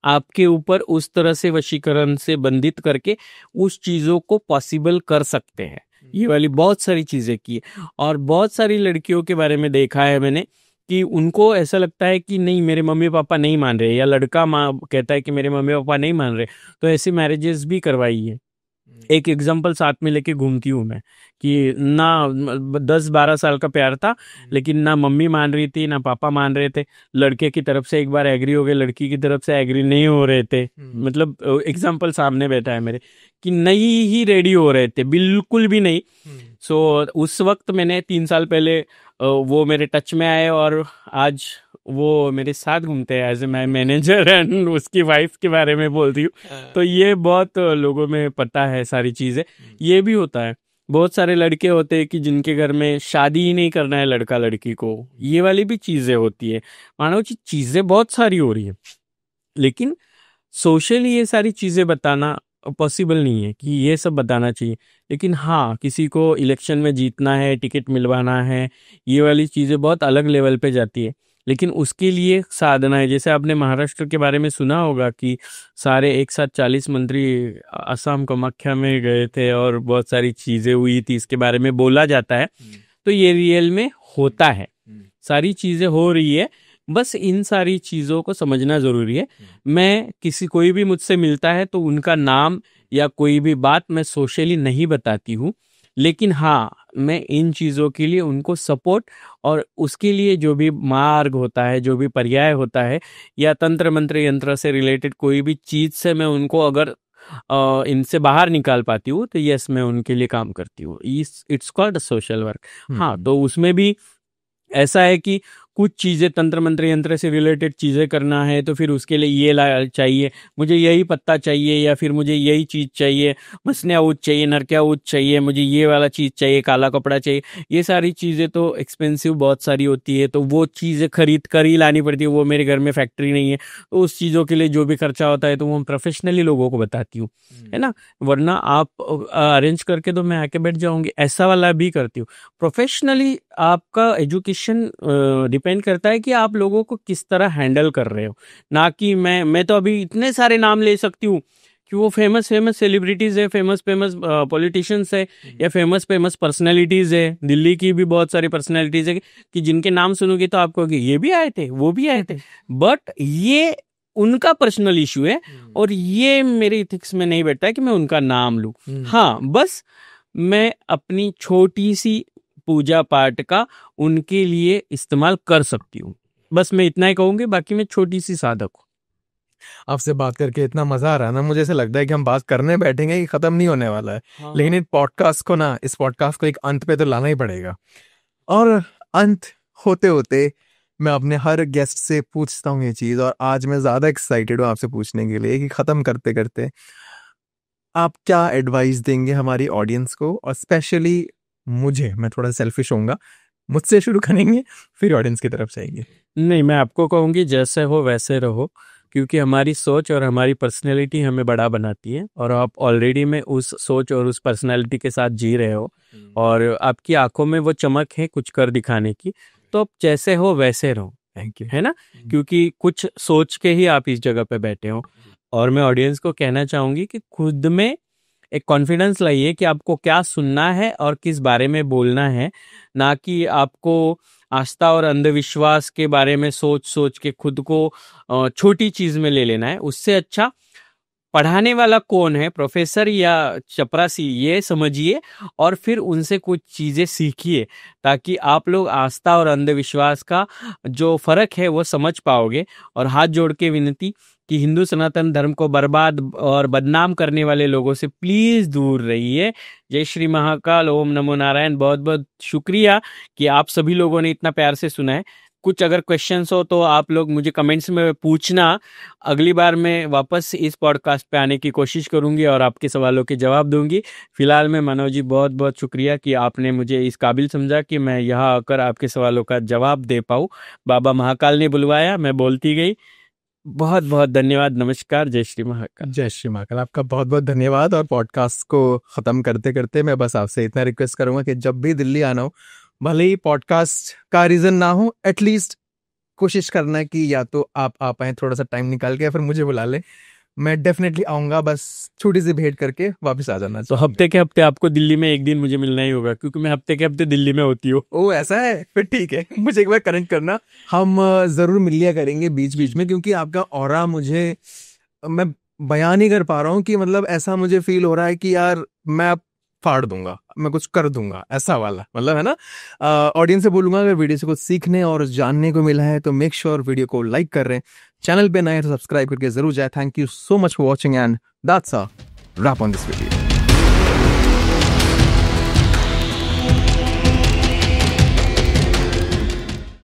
आपके ऊपर उस तरह से वशीकरण से बंधित करके उस चीजों को पॉसिबल कर सकते हैं। ये वाली बहुत सारी चीजें की, और बहुत सारी लड़कियों के बारे में देखा है मैंने कि उनको ऐसा लगता है कि नहीं मेरे मम्मी पापा नहीं मान रहे, या लड़का माँ कहता है कि मेरे मम्मी पापा नहीं मान रहे, तो ऐसी मैरिजेस भी करवाई है। एक एग्जाम्पल साथ में लेके घूमती हूँ मैं कि ना 10-12 साल का प्यार था, लेकिन ना मम्मी मान रही थी ना पापा मान रहे थे। लड़के की तरफ से एक बार एग्री हो गए, लड़की की तरफ से एग्री नहीं हो रहे थे। मतलब एग्जाम्पल सामने बैठा है मेरे कि नहीं ही रेडी हो रहे थे, बिल्कुल भी नहीं। सो उस वक्त मैंने 3 साल पहले वो मेरे टच में आए, और आज वो मेरे साथ घूमते हैं as a my manager, and उसकी वाइफ के बारे में बोल रही हूँ। तो ये बहुत लोगों में पता है सारी चीजें। ये भी होता है, बहुत सारे लड़के होते हैं कि जिनके घर में शादी ही नहीं करना है लड़का लड़की को, ये वाली भी चीजें होती है। मानो चीजें बहुत सारी हो रही है, लेकिन सोशली ये सारी चीजें बताना पॉसिबल नहीं है कि ये सब बताना चाहिए। लेकिन हाँ, किसी को इलेक्शन में जीतना है, टिकट मिलवाना है, ये वाली चीजें बहुत अलग लेवल पे जाती है। लेकिन उसके लिए साधना है। जैसे आपने महाराष्ट्र के बारे में सुना होगा कि सारे एक साथ 40 मंत्री असम कामाख्या में गए थे और बहुत सारी चीजें हुई थी, इसके बारे में बोला जाता है। तो ये रियल में होता है, सारी चीजें हो रही है, बस इन सारी चीजों को समझना जरूरी है। मैं कोई भी मुझसे मिलता है तो उनका नाम या कोई भी बात मैं सोशली नहीं बताती हूँ, लेकिन हाँ, मैं इन चीज़ों के लिए उनको सपोर्ट और उसके लिए जो भी मार्ग होता है, जो भी पर्याय होता है, या तंत्र मंत्र यंत्र से रिलेटेड कोई भी चीज़ से मैं उनको अगर इनसे बाहर निकाल पाती हूँ तो यस, मैं उनके लिए काम करती हूँ। It's called social work. हाँ, तो उसमें भी ऐसा है कि कुछ चीज़ें तंत्र मंत्र यंत्र से रिलेटेड चीज़ें करना है तो फिर उसके लिए ये चाहिए, मुझे यही पत्ता चाहिए, या फिर मुझे यही चीज़ चाहिए, मसनिया ऊद चाहिए, नरकिया ऊद चाहिए, मुझे ये वाला चीज़ चाहिए, काला कपड़ा चाहिए। ये सारी चीज़ें तो एक्सपेंसिव बहुत सारी होती है, तो वो चीज़ें खरीद कर ही लानी पड़ती है। वो मेरे घर में फैक्ट्री नहीं है, तो उस चीज़ों के लिए जो भी खर्चा होता है तो वो प्रोफेशनली लोगों को बताती हूँ, है ना। वरना आप अरेंज करके तो मैं आके बैठ जाऊँगी, ऐसा वाला भी करती हूँ। प्रोफेशनली आपका एजुकेशन डिपेंड करता है कि आप लोगों को किस तरह हैंडल कर रहे हो, ना कि मैं तो अभी इतने सारे नाम ले सकती हूँ कि वो फेमस सेलिब्रिटीज है, फेमस पॉलिटिशियंस है, या फेमस पर्सनैलिटीज है। दिल्ली की भी बहुत सारी पर्सनैलिटीज है कि जिनके नाम सुनोगे तो आपको ये भी आए थे, वो भी आए थे, बट ये उनका पर्सनल इशू है और ये मेरे इथिक्स में नहीं बैठता है कि मैं उनका नाम लूँ। हाँ, बस मैं अपनी छोटी सी पूजा पाठ का उनके लिए इस्तेमाल कर सकती हूँ, बस मैं इतना ही कहूँगी, बाकी मैं छोटी सी साधक हूँ। आपसे बात करके इतना मजा आ रहा है ना, मुझे ऐसा लगता है कि हम बात करने बैठेंगे कि खत्म नहीं होने वाला है। हाँ। लेकिन इस पॉडकास्ट को एक अंत पे तो लाना ही पड़ेगा। और अंत होते होते मैं अपने हर गेस्ट से पूछता हूँ ये चीज, और आज मैं ज्यादा एक्साइटेड हूँ आपसे पूछने के लिए कि खत्म करते करते आप क्या एडवाइस देंगे हमारी ऑडियंस को, और स्पेशली मुझे, मैं थोड़ा सेल्फिश होऊंगा, मुझसे शुरू करेंगे फिर ऑडियंस की तरफ जाएंगे। नहीं, मैं आपको कहूँगी जैसे हो वैसे रहो, क्योंकि हमारी सोच और हमारी पर्सनैलिटी हमें बड़ा बनाती है, और आप ऑलरेडी में उस सोच और उस पर्सनैलिटी के साथ जी रहे हो और आपकी आंखों में वो चमक है कुछ कर दिखाने की, तो आप जैसे हो वैसे रहो। Thank you. है ना, क्योंकि कुछ सोच के ही आप इस जगह पे बैठे हो। और मैं ऑडियंस को कहना चाहूंगी कि खुद में एक कॉन्फिडेंस लाइए कि आपको क्या सुनना है और किस बारे में बोलना है, ना कि आपको आस्था और अंधविश्वास के बारे में सोच के खुद को छोटी चीज में ले लेना है। उससे अच्छा पढ़ाने वाला कौन है, प्रोफेसर या चपरासी, ये समझिए और फिर उनसे कुछ चीजें सीखिए, ताकि आप लोग आस्था और अंधविश्वास का जो फर्क है वो समझ पाओगे। और हाथ जोड़ के विनती कि हिंदू सनातन धर्म को बर्बाद और बदनाम करने वाले लोगों से प्लीज दूर रहिए। जय श्री महाकाल, ओम नमो नारायण। बहुत बहुत शुक्रिया कि आप सभी लोगों ने इतना प्यार से सुना है। कुछ अगर क्वेश्चंस हो तो आप लोग मुझे कमेंट्स में पूछना, अगली बार मैं वापस इस पॉडकास्ट पे आने की कोशिश करूंगी और आपके सवालों के जवाब दूंगी। फिलहाल में मनोज जी, बहुत बहुत शुक्रिया कि आपने मुझे इस काबिल समझा कि मैं यहाँ आकर आपके सवालों का जवाब दे पाऊँ। बाबा महाकाल ने बुलवाया, मैं बोलती गई। बहुत बहुत धन्यवाद। नमस्कार। जय श्री महाकाल। जय श्री महाकाल। आपका बहुत बहुत धन्यवाद। और पॉडकास्ट को खत्म करते करते मैं बस आपसे इतना रिक्वेस्ट करूंगा कि जब भी दिल्ली आना हो, भले ही पॉडकास्ट का रीजन ना हो, एटलीस्ट कोशिश करना कि या तो आप आ पाए थोड़ा सा टाइम निकाल के, या फिर मुझे बुला ले, मैं डेफिनेटली आऊंगा। बस छोटी सी भेंट करके वापस आ जाना। तो हफ्ते के हफ्ते आपको दिल्ली में एक दिन मुझे मिलना ही होगा, क्योंकि मैं हफ्ते के हफ्ते दिल्ली में होती हूँ। ओ ऐसा है, फिर ठीक है, मुझे एक बार कनेक्ट करना, हम जरूर मिल लिया करेंगे बीच बीच में, क्योंकि आपका ऑरा मुझे, मैं बयान नहीं कर पा रहा हूँ कि मतलब ऐसा मुझे फील हो रहा है कि यार मैं फाड़ दूंगा, मैं कुछ कर दूंगा, ऐसा वाला मतलब है ना। ऑडियंस से बोलूंगा अगर वीडियो से कुछ सीखने और जानने को मिला है तो मेक श्योर वीडियो को लाइक कर रहे हैं, चैनल पे नए तो सब्सक्राइब करके जरूर जाए। Thank you so much for watching and that's a wrap on this video.